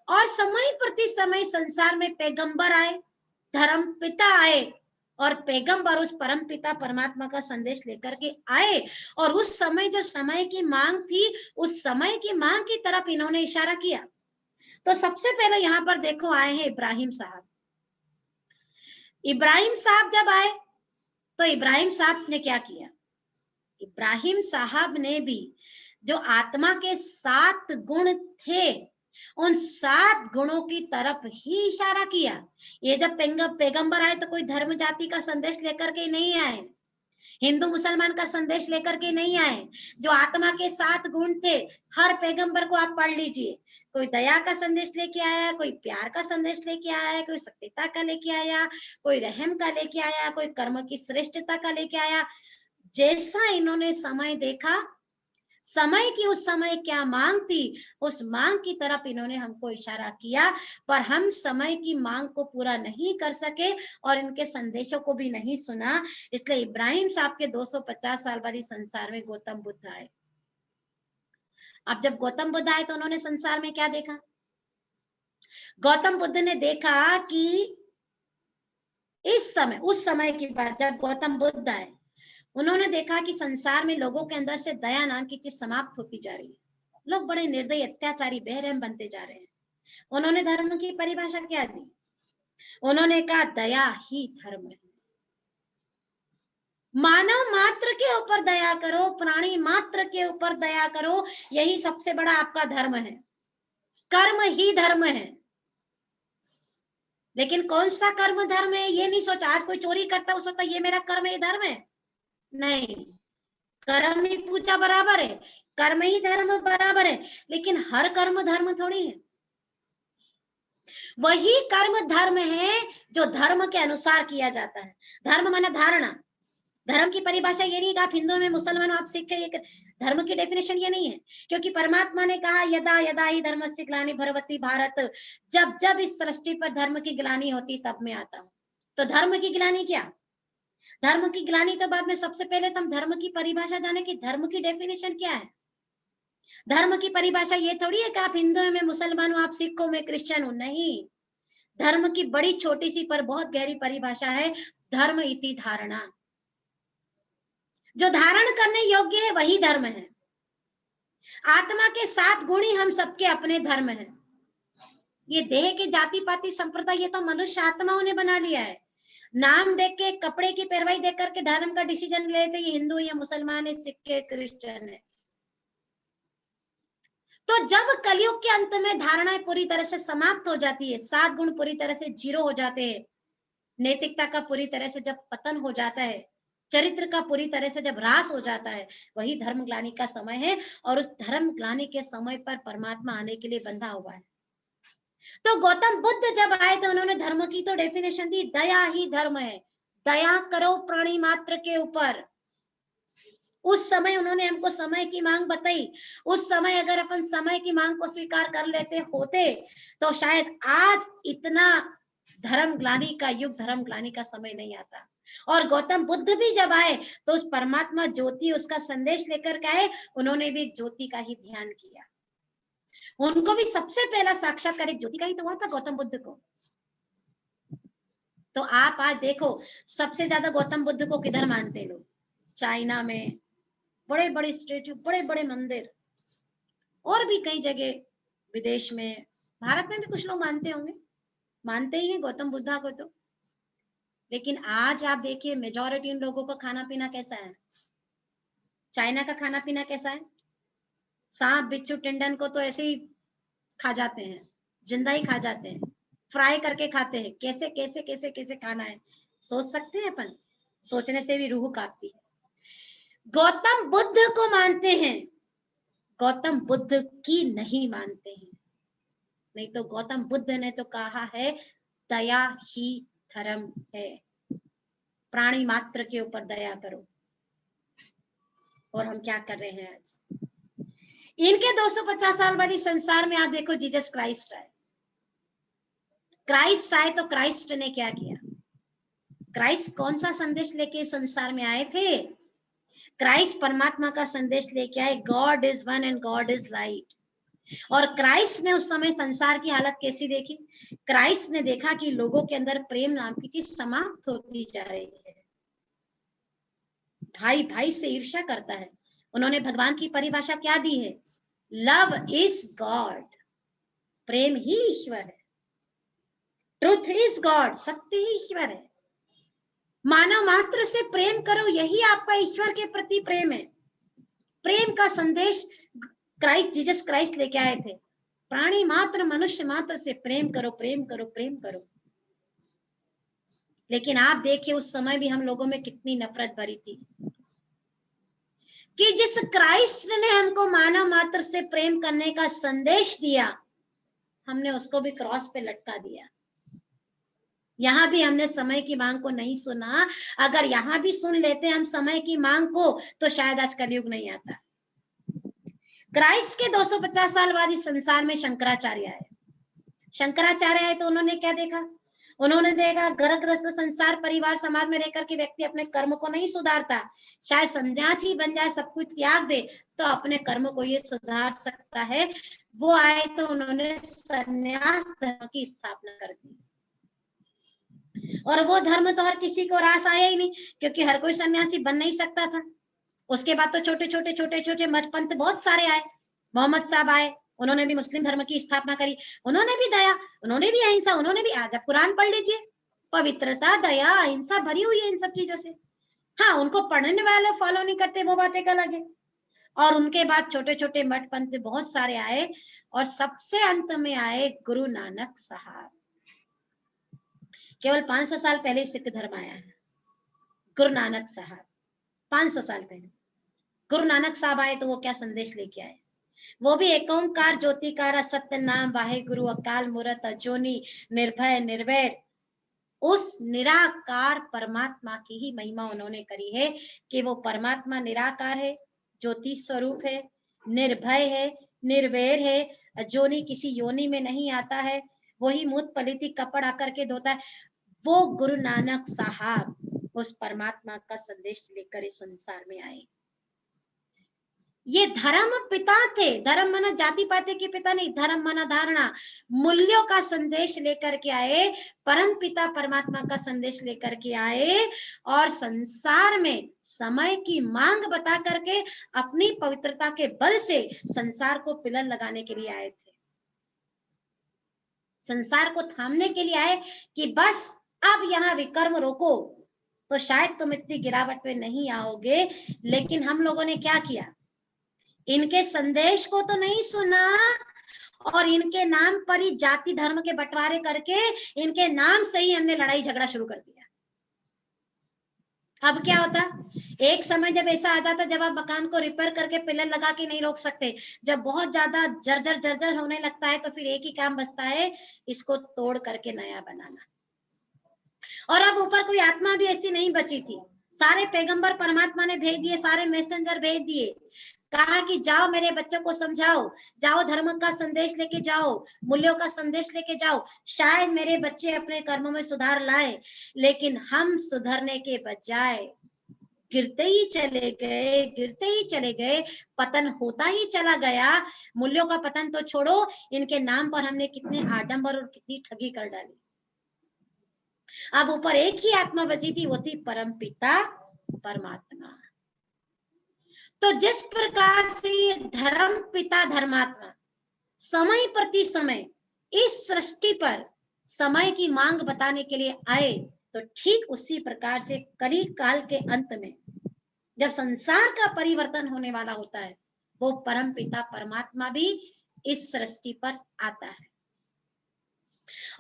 और समय प्रति समय संसार में पैगंबर आए, धर्म पिता आए, और पैगंबर उस परम पिता परमात्मा का संदेश लेकर के आए, और उस समय जो समय की मांग थी, उस समय की मांग की तरफ इन्होंने इशारा किया। तो सबसे पहले यहाँ पर देखो आए हैं इब्राहिम साहब। इब्राहिम साहब जब आए तो इब्राहिम साहब ने क्या किया? इब्राहिम साहब ने भी जो आत्मा के 7 गुण थे, उन 7 गुणों की तरफ ही इशारा किया। ये जब पैगंबर आए तो कोई धर्म जाति का संदेश लेकर के नहीं आए, हिंदू मुसलमान का संदेश लेकर के नहीं आए। जो आत्मा के 7 गुण थे, हर पैगंबर को आप पढ़ लीजिए, कोई दया का संदेश लेके आया, कोई प्यार का संदेश लेके आया, कोई सत्यता का लेके आया, कोई रहम का लेके आया, कोई कर्म की श्रेष्ठता का लेके आया। जैसा इन्होंने समय देखा, समय की उस समय क्या मांग थी, उस मांग की तरफ इन्होंने हमको इशारा किया, पर हम समय की मांग को पूरा नहीं कर सके और इनके संदेशों को भी नहीं सुना। इसलिए इब्राहिम साहब के 250 साल बाद इस संसार में गौतम बुद्ध आए। अब जब गौतम बुद्ध आए तो उन्होंने संसार में क्या देखा? गौतम बुद्ध ने देखा कि इस समय, उस समय की बात जब गौतम बुद्ध आए, उन्होंने देखा कि संसार में लोगों के अंदर से दया नाम की चीज समाप्त होती जा रही है। लोग बड़े निर्दयी, अत्याचारी, बेरहम बनते जा रहे हैं। उन्होंने धर्म की परिभाषा क्या दी? उन्होंने कहा दया ही धर्म है। मानव मात्र के ऊपर दया करो, प्राणी मात्र के ऊपर दया करो, यही सबसे बड़ा आपका धर्म है। कर्म ही धर्म है। लेकिन कौन सा कर्म धर्म है ये नहीं सोचा। आज कोई चोरी करता है, वो सोचता ये मेरा कर्म है, ये धर्म है। नहीं, कर्म ही पूजा बराबर है, कर्म ही धर्म बराबर है, लेकिन हर कर्म धर्म थोड़ी है। वही कर्म धर्म है जो धर्म के अनुसार किया जाता है। धर्म माने धारणा। धर्म की परिभाषा ये नहीं कि आप हिंदू में, मुसलमान आप सिख है, धर्म की डेफिनेशन ये नहीं है। क्योंकि परमात्मा ने कहा यदा यदा ही धर्मस्य ग्लानि भवति भारत, जब जब इस सृष्टि पर धर्म की ग्लानि होती तब मैं आता हूं। तो धर्म की ग्लानि क्या? धर्म की ग्लानि तो बाद में, सबसे पहले तो हम धर्म की परिभाषा जाने कि धर्म की डेफिनेशन क्या है। धर्म की परिभाषा ये थोड़ी है कि आप हिंदू में, मुसलमान हो, आप सिख हो, मैं क्रिश्चियन हूं। नहीं, धर्म की बड़ी छोटी सी पर बहुत गहरी परिभाषा है। धर्म इति धारणा, जो धारण करने योग्य है वही धर्म है। आत्मा के 7 गुण ही हम सबके अपने धर्म हैं। ये देह के जाति पाति संप्रदाय, ये तो मनुष्य आत्माओं ने बना लिया है। नाम देख के, कपड़े की पैरवाई देख करके धर्म का डिसीजन लेते, ये हिंदू या मुसलमान है, सिख है, क्रिश्चियन है। तो जब कलयुग के अंत में धारणाएं पूरी तरह से समाप्त हो जाती है, 7 गुण पूरी तरह से जीरो हो जाते हैं, नैतिकता का पूरी तरह से जब पतन हो जाता है, चरित्र का पूरी तरह से जब ह्रास हो जाता है, वही धर्म ग्लानि का समय है। और उस धर्म ग्लानि के समय पर परमात्मा आने के लिए बंधा हुआ है। तो गौतम बुद्ध जब आए तो उन्होंने धर्म की तो डेफिनेशन दी, दया ही धर्म है। दया करो प्राणी मात्र के ऊपर। उस समय उन्होंने हमको समय की मांग बताई। उस समय अगर अपन समय की मांग को स्वीकार कर लेते होते तो शायद आज इतना धर्म ग्लानि का युग, धर्म ग्लानि का समय नहीं आता। और गौतम बुद्ध भी जब आए तो उस परमात्मा ज्योति, उसका संदेश लेकर के आए। उन्होंने भी ज्योति का ही ध्यान किया। उनको भी सबसे पहला साक्षात्कार एक ज्योति का ही तो हुआ था, गौतम बुद्ध को। तो आप आज देखो, सबसे ज्यादा गौतम बुद्ध को किधर मानते लोग? चाइना में बड़े बड़े स्टेच्यू, बड़े बड़े मंदिर, और भी कई जगह विदेश में, भारत में भी कुछ लोग मानते होंगे, मानते ही हैं गौतम बुद्धा को तो। लेकिन आज आप देखिए मेजॉरिटी इन लोगों का खाना पीना कैसा है? चाइना का खाना पीना कैसा है? सांप बिच्छू टिंडन को तो ऐसे ही खा जाते हैं, जिंदा ही खा जाते हैं, फ्राई करके खाते हैं। कैसे कैसे कैसे कैसे खाना है, सोच सकते हैं अपन? सोचने से भी रूह कांपती है। गौतम बुद्ध को मानते हैं, गौतम बुद्ध की नहीं मानते हैं। नहीं तो गौतम बुद्ध ने तो कहा है दया ही धर्म है, प्राणी मात्र के ऊपर दया करो। और हम क्या कर रहे हैं आज? इनके 250 साल बाद इस संसार में आप देखो जीसस क्राइस्ट आए। क्राइस्ट आए तो क्राइस्ट ने क्या किया? क्राइस्ट कौन सा संदेश लेके इस संसार में आए थे? क्राइस्ट परमात्मा का संदेश लेके आए, God is one and God is light. और क्राइस्ट ने उस समय संसार की हालत कैसी देखी? क्राइस्ट ने देखा कि लोगों के अंदर प्रेम नाम की चीज समाप्त होती जा रही है। भाई भाई से ईर्ष्या करता है। उन्होंने भगवान की परिभाषा क्या दी है? लव इज गॉड, प्रेम ही ईश्वर है। ट्रुथ इज गॉड, सत्य ही ईश्वर है। मानव मात्र से प्रेम करो, यही आपका ईश्वर के प्रति प्रेम है। प्रेम का संदेश क्राइस्ट, जीसस क्राइस्ट लेके आए थे। प्राणी मात्र, मनुष्य मात्र से प्रेम करो, प्रेम करो, प्रेम करो। लेकिन आप देखिए उस समय भी हम लोगों में कितनी नफरत भरी थी कि जिस क्राइस्ट ने हमको मानव मात्र से प्रेम करने का संदेश दिया, हमने उसको भी क्रॉस पे लटका दिया। यहां भी हमने समय की मांग को नहीं सुना। अगर यहां भी सुन लेते हम समय की मांग को, तो शायद आज कलयुग नहीं आता। क्राइस्ट के 250 साल बाद इस संसार में शंकराचार्य आए। शंकराचार्य आए तो उन्होंने क्या देखा? उन्होंने देखा ग्रस्त संसार परिवार समाज में रहकर के व्यक्ति अपने कर्म को नहीं सुधारता। शायद सन्यासी बन जाए, सब कुछ त्याग दे, तो अपने कर्म को ये सुधार सकता है। वो आए तो उन्होंने संन्यास धर्म की स्थापना कर दी। और वो धर्म तो हर किसी को रास आया ही नहीं, क्योंकि हर कोई सन्यासी बन नहीं सकता था। उसके बाद तो छोटे छोटे मठ पंथ बहुत सारे आए। मोहम्मद साहब आए, उन्होंने भी मुस्लिम धर्म की स्थापना करी। उन्होंने भी दया, उन्होंने भी अहिंसा, उन्होंने भी, आज आप कुरान पढ़ लीजिए, पवित्रता, दया, अहिंसा भरी हुई है इन सब चीजों से। हाँ, उनको पढ़ने वाले फॉलो नहीं करते, वो बात एक अलग है। और उनके बाद छोटे छोटे मठ पंथ बहुत सारे आए, और सबसे अंत में आए गुरु नानक साहब। केवल 500 साल पहले सिख धर्म आया है। गुरु नानक साहब 500 साल पहले गुरु नानक साहब आए तो वो क्या संदेश लेके आए? वो भी एक ओंकार ज्योतिकार सत्य नाम वाहे गुरु अकाल मूरत अजोनी निर्भय निर्वैर, उस निराकार परमात्मा की ही महिमा उन्होंने करी है कि वो परमात्मा निराकार है, ज्योति स्वरूप है, निर्भय है, निर्वैर है, अजोनी किसी योनि में नहीं आता है, वही मूत पलिती कपड़ आकर के धोता है। वो गुरु नानक साहब उस परमात्मा का संदेश लेकर इस संसार में आए। ये धर्म पिता थे। धर्म माना जाति पाति के पिता नहीं, धर्म माना धारणा, मूल्यों का संदेश लेकर के आए, परम पिता परमात्मा का संदेश लेकर के आए, और संसार में समय की मांग बता करके अपनी पवित्रता के बल से संसार को पिलर लगाने के लिए आए थे। संसार को थामने के लिए आए कि बस अब यहाँ विकर्म रोको, तो शायद तुम इतनी गिरावट में नहीं आओगे। लेकिन हम लोगों ने क्या किया? इनके संदेश को तो नहीं सुना, और इनके नाम पर ही जाति धर्म के बंटवारे करके इनके नाम से ही हमने लड़ाई झगड़ा शुरू कर दिया। अब क्या होता? एक समय जब ऐसा आ जाता जब आप मकान को रिपेयर करके पिलर लगा के नहीं रोक सकते, जब बहुत ज्यादा जर्जर होने लगता है, तो फिर एक ही काम बचता है, इसको तोड़ करके नया बनाना। और अब ऊपर कोई आत्मा भी ऐसी नहीं बची थी। सारे पैगंबर परमात्मा ने भेज दिए, सारे मैसेंजर भेज दिए, कहा कि जाओ मेरे बच्चों को समझाओ, जाओ धर्म का संदेश लेके जाओ, मूल्यों का संदेश लेके जाओ, शायद मेरे बच्चे अपने कर्मों में सुधार लाए। लेकिन हम सुधरने के बजाय गिरते ही चले गए, गिरते ही चले गए, पतन होता ही चला गया। मूल्यों का पतन तो छोड़ो, इनके नाम पर हमने कितने आडंबर और कितनी ठगी कर डाली। अब ऊपर एक ही आत्मा बची थी, वो थी परम पिता परमात्मा। तो जिस प्रकार से धर्म पिता धर्मात्मा समय प्रति समय इस सृष्टि पर समय की मांग बताने के लिए आए, तो ठीक उसी प्रकार से कली काल के अंत में जब संसार का परिवर्तन होने वाला होता है, वो परम पिता परमात्मा भी इस सृष्टि पर आता है।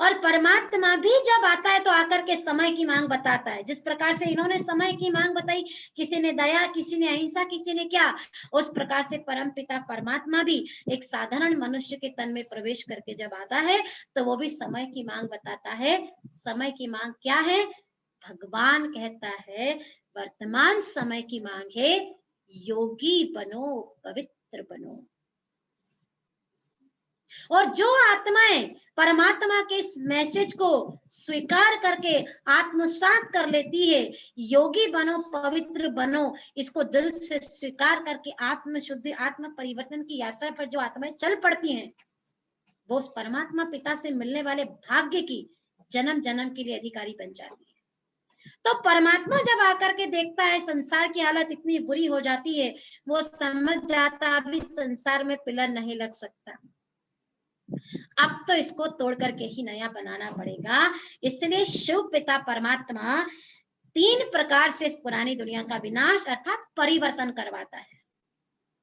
और परमात्मा भी जब आता है तो आकर के समय की मांग बताता है। जिस प्रकार से इन्होंने समय की मांग बताई, किसी ने दया, किसी ने अहिंसा, किसी ने क्या, उस प्रकार से परम पिता परमात्मा भी एक साधारण मनुष्य के तन में प्रवेश करके जब आता है, तो वो भी समय की मांग बताता है। समय की मांग क्या है? भगवान कहता है वर्तमान समय की मांग है योगी बनो, पवित्र बनो। और जो आत्माएं परमात्मा के इस मैसेज को स्वीकार करके आत्मसात कर लेती है, योगी बनो, पवित्र बनो, इसको दिल से स्वीकार करके आत्म शुद्धि, आत्म परिवर्तन की यात्रा पर जो आत्माएं चल पड़ती हैं, वो उस परमात्मा पिता से मिलने वाले भाग्य की जन्म जन्म के लिए अधिकारी बन जाती है। तो परमात्मा जब आकर के देखता है संसार की हालत इतनी बुरी हो जाती है, वो समझ जाता अभी संसार में पिलर नहीं लग सकता, अब तो इसको तोड़ करके ही नया बनाना पड़ेगा। इसलिए शिव पिता परमात्मा 3 प्रकार से इस पुरानी दुनिया का विनाश अर्थात परिवर्तन करवाता है।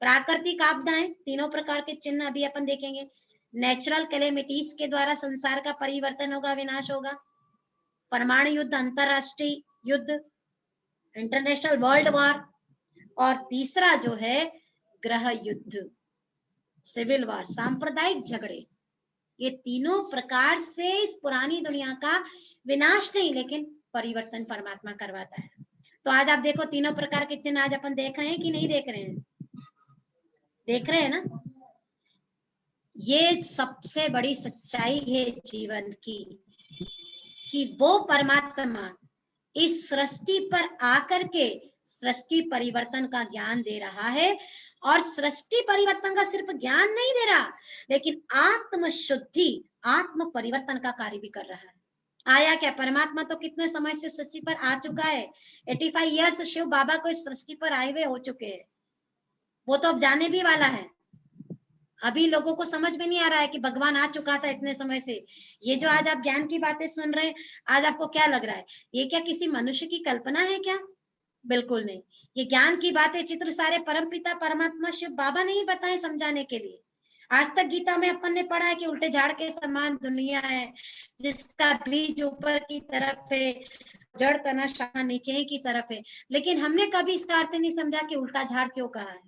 प्राकृतिक आपदाएं, तीनों प्रकार के चिन्ह अभी अपन देखेंगे। नेचुरल कैलेमिटीज के द्वारा संसार का परिवर्तन होगा, विनाश होगा। परमाणु युद्ध, अंतरराष्ट्रीय युद्ध, इंटरनेशनल वर्ल्ड वॉर, और तीसरा जो है ग्रह युद्ध, सिविल वॉर, सांप्रदायिक झगड़े। ये तीनों प्रकार से इस पुरानी दुनिया का विनाश नहीं लेकिन परिवर्तन परमात्मा करवाता है। तो आज आप देखो तीनों प्रकार के चिन्ह आज अपन देख रहे हैं कि नहीं देख रहे हैं? देख रहे हैं ना? ये सबसे बड़ी सच्चाई है जीवन की, कि वो परमात्मा इस सृष्टि पर आकर के सृष्टि परिवर्तन का ज्ञान दे रहा है, और सृष्टि परिवर्तन का सिर्फ ज्ञान नहीं दे रहा, लेकिन आत्म शुद्धि, आत्म परिवर्तन का कार्य भी कर रहा है। आया क्या? परमात्मा तो कितने समय से सृष्टि पर आ चुका है। 85 ईयर्स शिव बाबा को इस सृष्टि पर आए हुए हो चुके हैं। वो तो अब जाने भी वाला है। अभी लोगों को समझ में नहीं आ रहा है कि भगवान आ चुका था इतने समय से। ये जो आज आप ज्ञान की बातें सुन रहे हैं, आज आपको क्या लग रहा है? ये क्या किसी मनुष्य की कल्पना है क्या? बिल्कुल नहीं। ये ज्ञान की बातें चित्र सारे परमपिता परमात्मा शिव बाबा ने ही बताए समझाने के लिए। आज तक गीता में अपन ने पढ़ा है कि उल्टे झाड़ के समान दुनिया है, जिसका बीज ऊपर की तरफ है, जड़ तना शाखा नीचे की तरफ है। लेकिन हमने कभी इसका अर्थ नहीं समझा कि उल्टा झाड़ क्यों कहा है।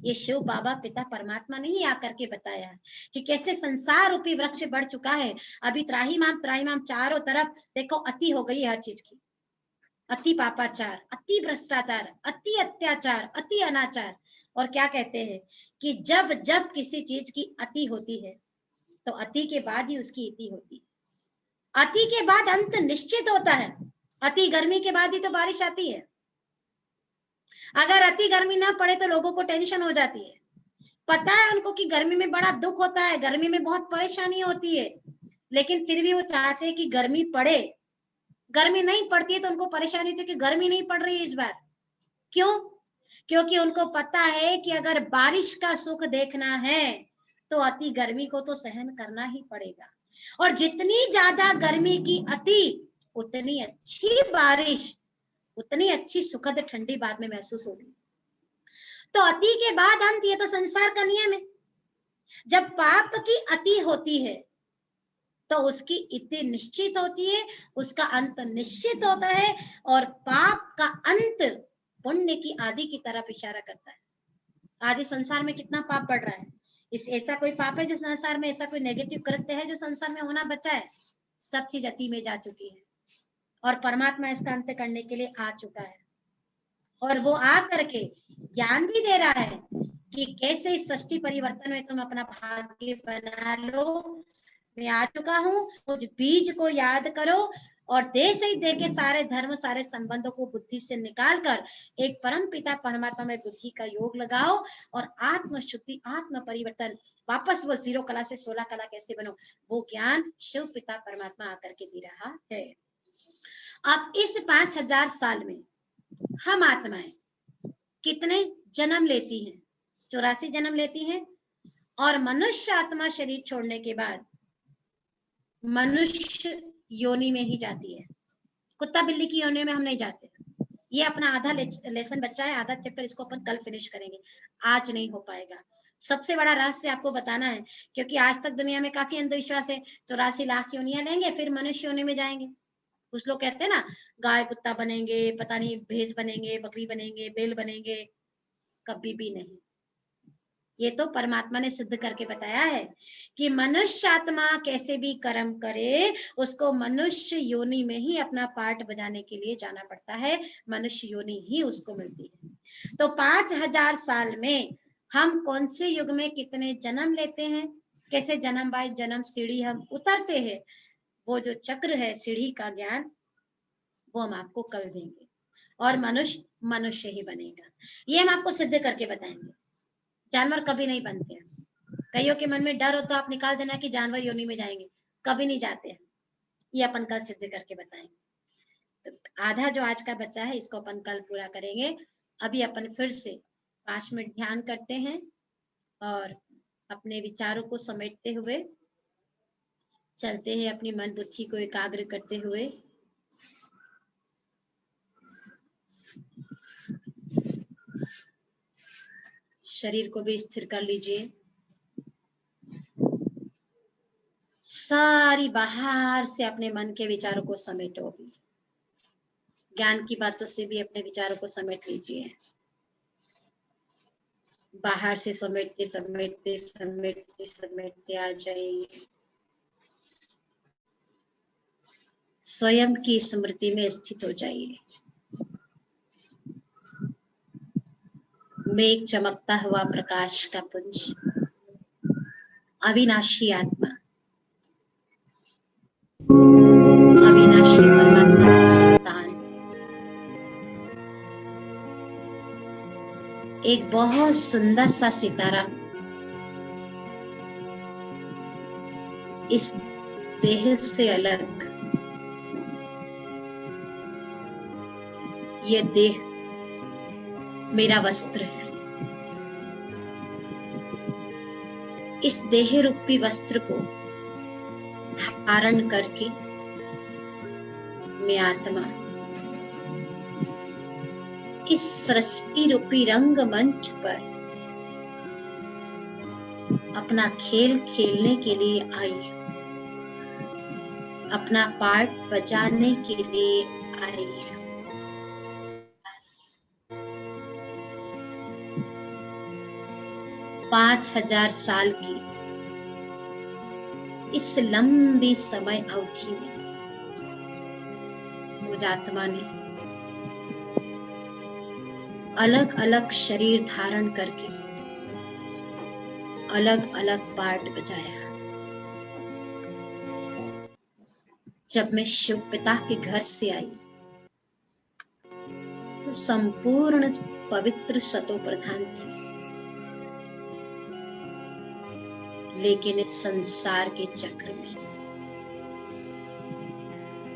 ये शिव बाबा पिता परमात्मा ने ही आकर के बताया कि कैसे संसार रूपी वृक्ष बढ़ चुका है। अभी त्राहिमाम चारों तरफ देखो अति हो गई हर चीज की। अति पापाचार, अति भ्रष्टाचार, अति अत्याचार, अति अनाचार। और क्या कहते हैं कि जब जब किसी चीज की अति होती है तो अति के बाद ही उसकी इति होती है। अति के बाद अंत निश्चित होता है। अति गर्मी के बाद ही तो बारिश आती है। अगर अति गर्मी ना पड़े तो लोगों को टेंशन हो जाती है। पता है उनको कि गर्मी में बड़ा दुख होता है, गर्मी में बहुत परेशानी होती है, लेकिन फिर भी वो चाहते हैं कि गर्मी पड़े। गर्मी नहीं पड़ती है तो उनको परेशानी होती है कि गर्मी नहीं पड़ रही है इस बार। क्यों? क्योंकि उनको पता है कि अगर बारिश का सुख देखना है तो अति गर्मी को तो सहन करना ही पड़ेगा, और जितनी ज्यादा गर्मी की अति उतनी अच्छी बारिश, उतनी अच्छी सुखद ठंडी बाद में महसूस होगी। तो अति के बाद अंत, ये तो संसार का नियम है। जब पाप की अति होती है तो उसकी इति निश्चित होती है, उसका अंत निश्चित होता है, और पाप का अंत पुण्य की आदि की तरफ इशारा करता है। आज इस संसार में कितना पाप बढ़ रहा है। इस ऐसा कोई पाप है जो संसार में, ऐसा कोई नेगेटिव कृत्य है जो संसार में होना बचा है? सब चीज अति में जा चुकी है, और परमात्मा इसका अंत करने के लिए आ चुका है। और वो आ करके ज्ञान भी दे रहा है कि कैसे इस सृष्टि परिवर्तन में तुम अपना भाग्य बना लो। मैं आ चुका हूँ, उस बीज को याद करो, और दे से ही दे के सारे धर्म, सारे संबंधों को बुद्धि से निकाल कर एक परम पिता परमात्मा में बुद्धि का योग लगाओ, और आत्म शुद्धि, आत्म परिवर्तन, वापस वो 0 कला से 16 कला कैसे बनो, वो ज्ञान शिव पिता परमात्मा आकर के दे रहा है। अब इस 5000 साल में हम आत्माएं कितने जन्म लेती हैं? 84 जन्म लेती हैं, और मनुष्य आत्मा शरीर छोड़ने के बाद मनुष्य योनि में ही जाती है। कुत्ता बिल्ली की योनि में हम नहीं जाते। ये अपना आधा लेसन बच्चा है, आधा चैप्टर इसको अपन कल फिनिश करेंगे, आज नहीं हो पाएगा। सबसे बड़ा रहस्य आपको बताना है, क्योंकि आज तक दुनिया में काफी अंधविश्वास है। 84 लाख योनियां लेंगे फिर मनुष्य योनि में जाएंगे। कुछ लोग कहते हैं ना, गाय कुत्ता बनेंगे, पता नहीं भैंस बनेंगे, बकरी बनेंगे, बैल बनेंगे। कभी भी नहीं। ये तो परमात्मा ने सिद्ध करके बताया है कि मनुष्य आत्मा कैसे भी कर्म करे, उसको मनुष्य योनि में ही अपना पार्ट बजाने के लिए जाना पड़ता है। मनुष्य योनि ही उसको मिलती है। तो 5000 साल में हम कौन से युग में कितने जन्म लेते हैं? कैसे जन्म बाय जन्म सीढ़ी हम उतरते हैं, वो जो चक्र है सीढ़ी का ज्ञान, वो हम आपको कल देंगे और मनुष्य मनुष्य ही बनेगा। ये हम आपको सिद्ध करके बताएंगे। जानवर कभी नहीं बनते हैं। कईयों के मन में डर हो तो आप निकाल देना कि जानवर योनि में जाएंगे, कभी नहीं जाते हैं। ये अपन कल सिद्ध करके बताएंगे। तो आधा जो आज का बच्चा है इसको अपन कल पूरा करेंगे। अभी अपन फिर से 5 मिनट ध्यान करते हैं और अपने विचारों को समेटते हुए चलते हैं, अपनी मन बुद्धि को एकाग्र करते हुए। शरीर को भी स्थिर कर लीजिए। सारी बाहर से अपने मन के विचारों को समेटो भी। ज्ञान की बातों से भी अपने विचारों को समेट लीजिए। बाहर से समेटते समेटते समेटते समेटते आ जाइए स्वयं की स्मृति में स्थित हो जाइए। मैं एक चमकता हुआ प्रकाश का पुंज, अविनाशी आत्मा, अविनाशी परमात्मा की संतान, एक बहुत सुंदर सा सितारा इस देह से अलग। ये देह मेरा वस्त्र है। इस देह रूपी वस्त्र को धारण करके मैं आत्मा इस सृष्टि रूपी रंग मंच पर अपना खेल खेलने के लिए आई, अपना पार्ट बजाने के लिए आई। 5000 साल की इस लंबी समय अवधि में मुझ आत्मा ने अलग अलग शरीर धारण करके अलग अलग पार्ट बजाया। जब मैं शिव पिता के घर से आई तो संपूर्ण पवित्र सतो प्रधान थी, लेकिन इस संसार के चक्र में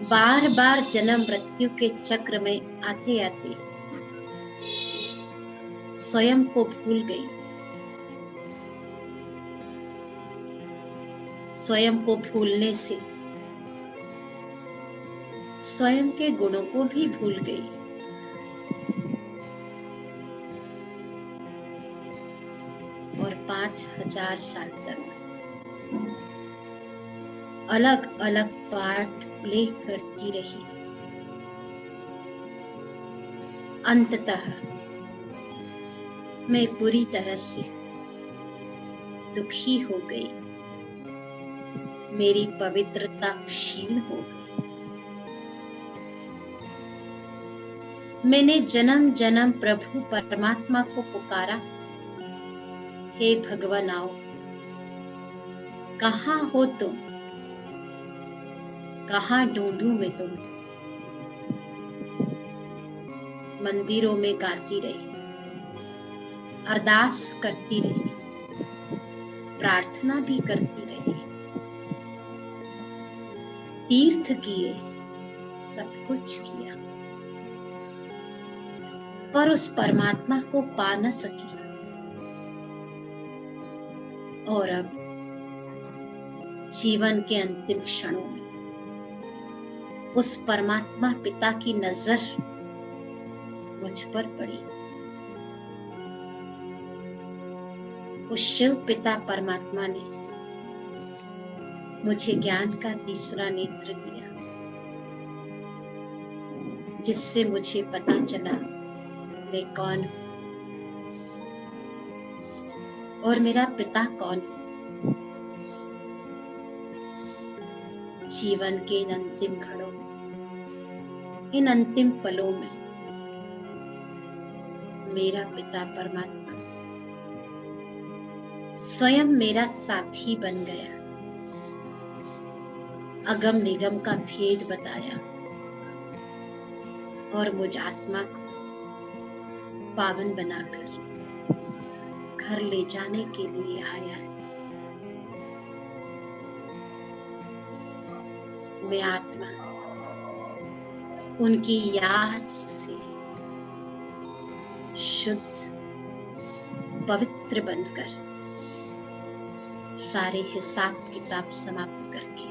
बार बार जन्म मृत्यु के चक्र में आते आते स्वयं को भूल गई। स्वयं को भूलने से स्वयं के गुणों को भी भूल गई। और 5000 साल तक अलग अलग पार्ट प्ले करती रही। अंततः मैं पूरी तरह से दुखी हो गई। मेरी पवित्रता क्षीण हो गई। मैंने जन्म जन्म प्रभु परमात्मा को पुकारा, हे भगवान आओ, कहाँ हो तुम, कहाँ ढूंढूं मैं तुम्हें। मंदिरों में गाती रही, अरदास करती रही, प्रार्थना भी करती रही, तीर्थ किए, सब कुछ किया, पर उस परमात्मा को पा न सकी। और अब जीवन के अंतिम क्षणों में उस परमात्मा पिता की नजर मुझ पर पड़ी। उस शिव पिता परमात्मा ने मुझे ज्ञान का तीसरा नेत्र दिया, जिससे मुझे पता चला मैं कौन हूं और मेरा पिता कौन है। जीवन के इन अंतिम क्षणों में, इन अंतिम पलों में मेरा पिता परमात्मा स्वयं मेरा साथी बन गया, अगम निगम का भेद बताया और मुझ आत्मा को पावन बनाकर घर ले जाने के लिए आया। मैं आत्मा उनकी याद से शुद्ध पवित्र बनकर सारे हिसाब किताब समाप्त करके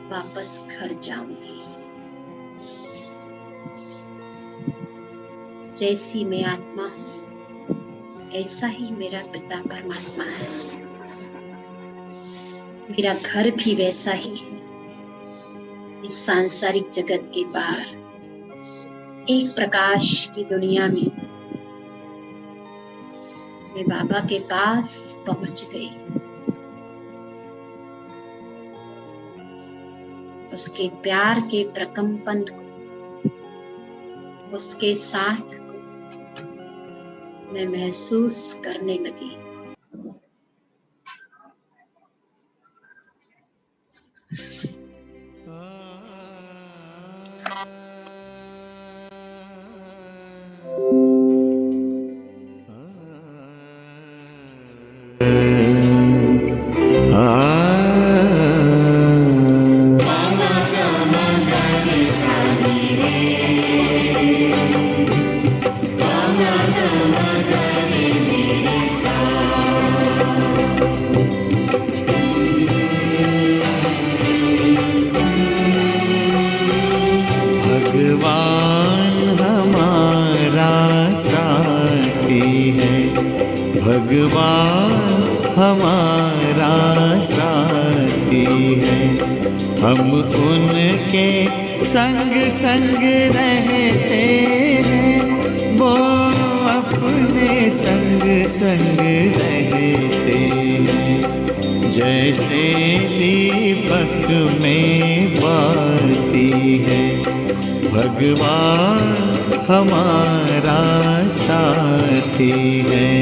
वापस घर जाऊंगी। जैसी मैं आत्मा हूं, ऐसा ही मेरा पिता परमात्मा है। मेरा घर भी वैसा ही है। इस सांसारिक जगत के बाहर एक प्रकाश की दुनिया में मैं बाबा के पास पहुंच गई। उसके प्यार के प्रकंपन को, उसके साथ को मैं महसूस करने लगी। भगवान हमारा साथी है, हम उनके संग संग रहते हैं, वो अपने संग संग रहते हैं। जैसे दीपक में बाती है, भगवान हमारा साथी है।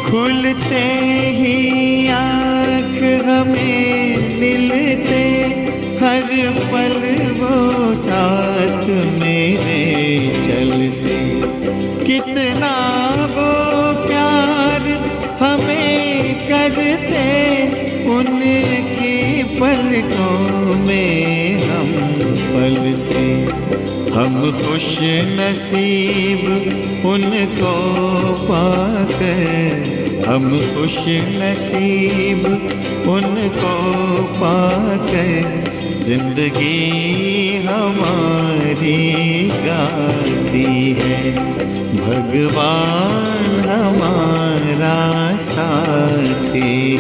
खुलते ही आँख हमें मिलते, हर पल वो साथ मेरे चलते। कितना वो प्यार हमें करते, उनकी पलकों में हम पलते। हम खुश नसीब उनको पाकर, हम खुश नसीब उनको पाकर, जिंदगी हमारी गाती है। भगवान हमारा साथी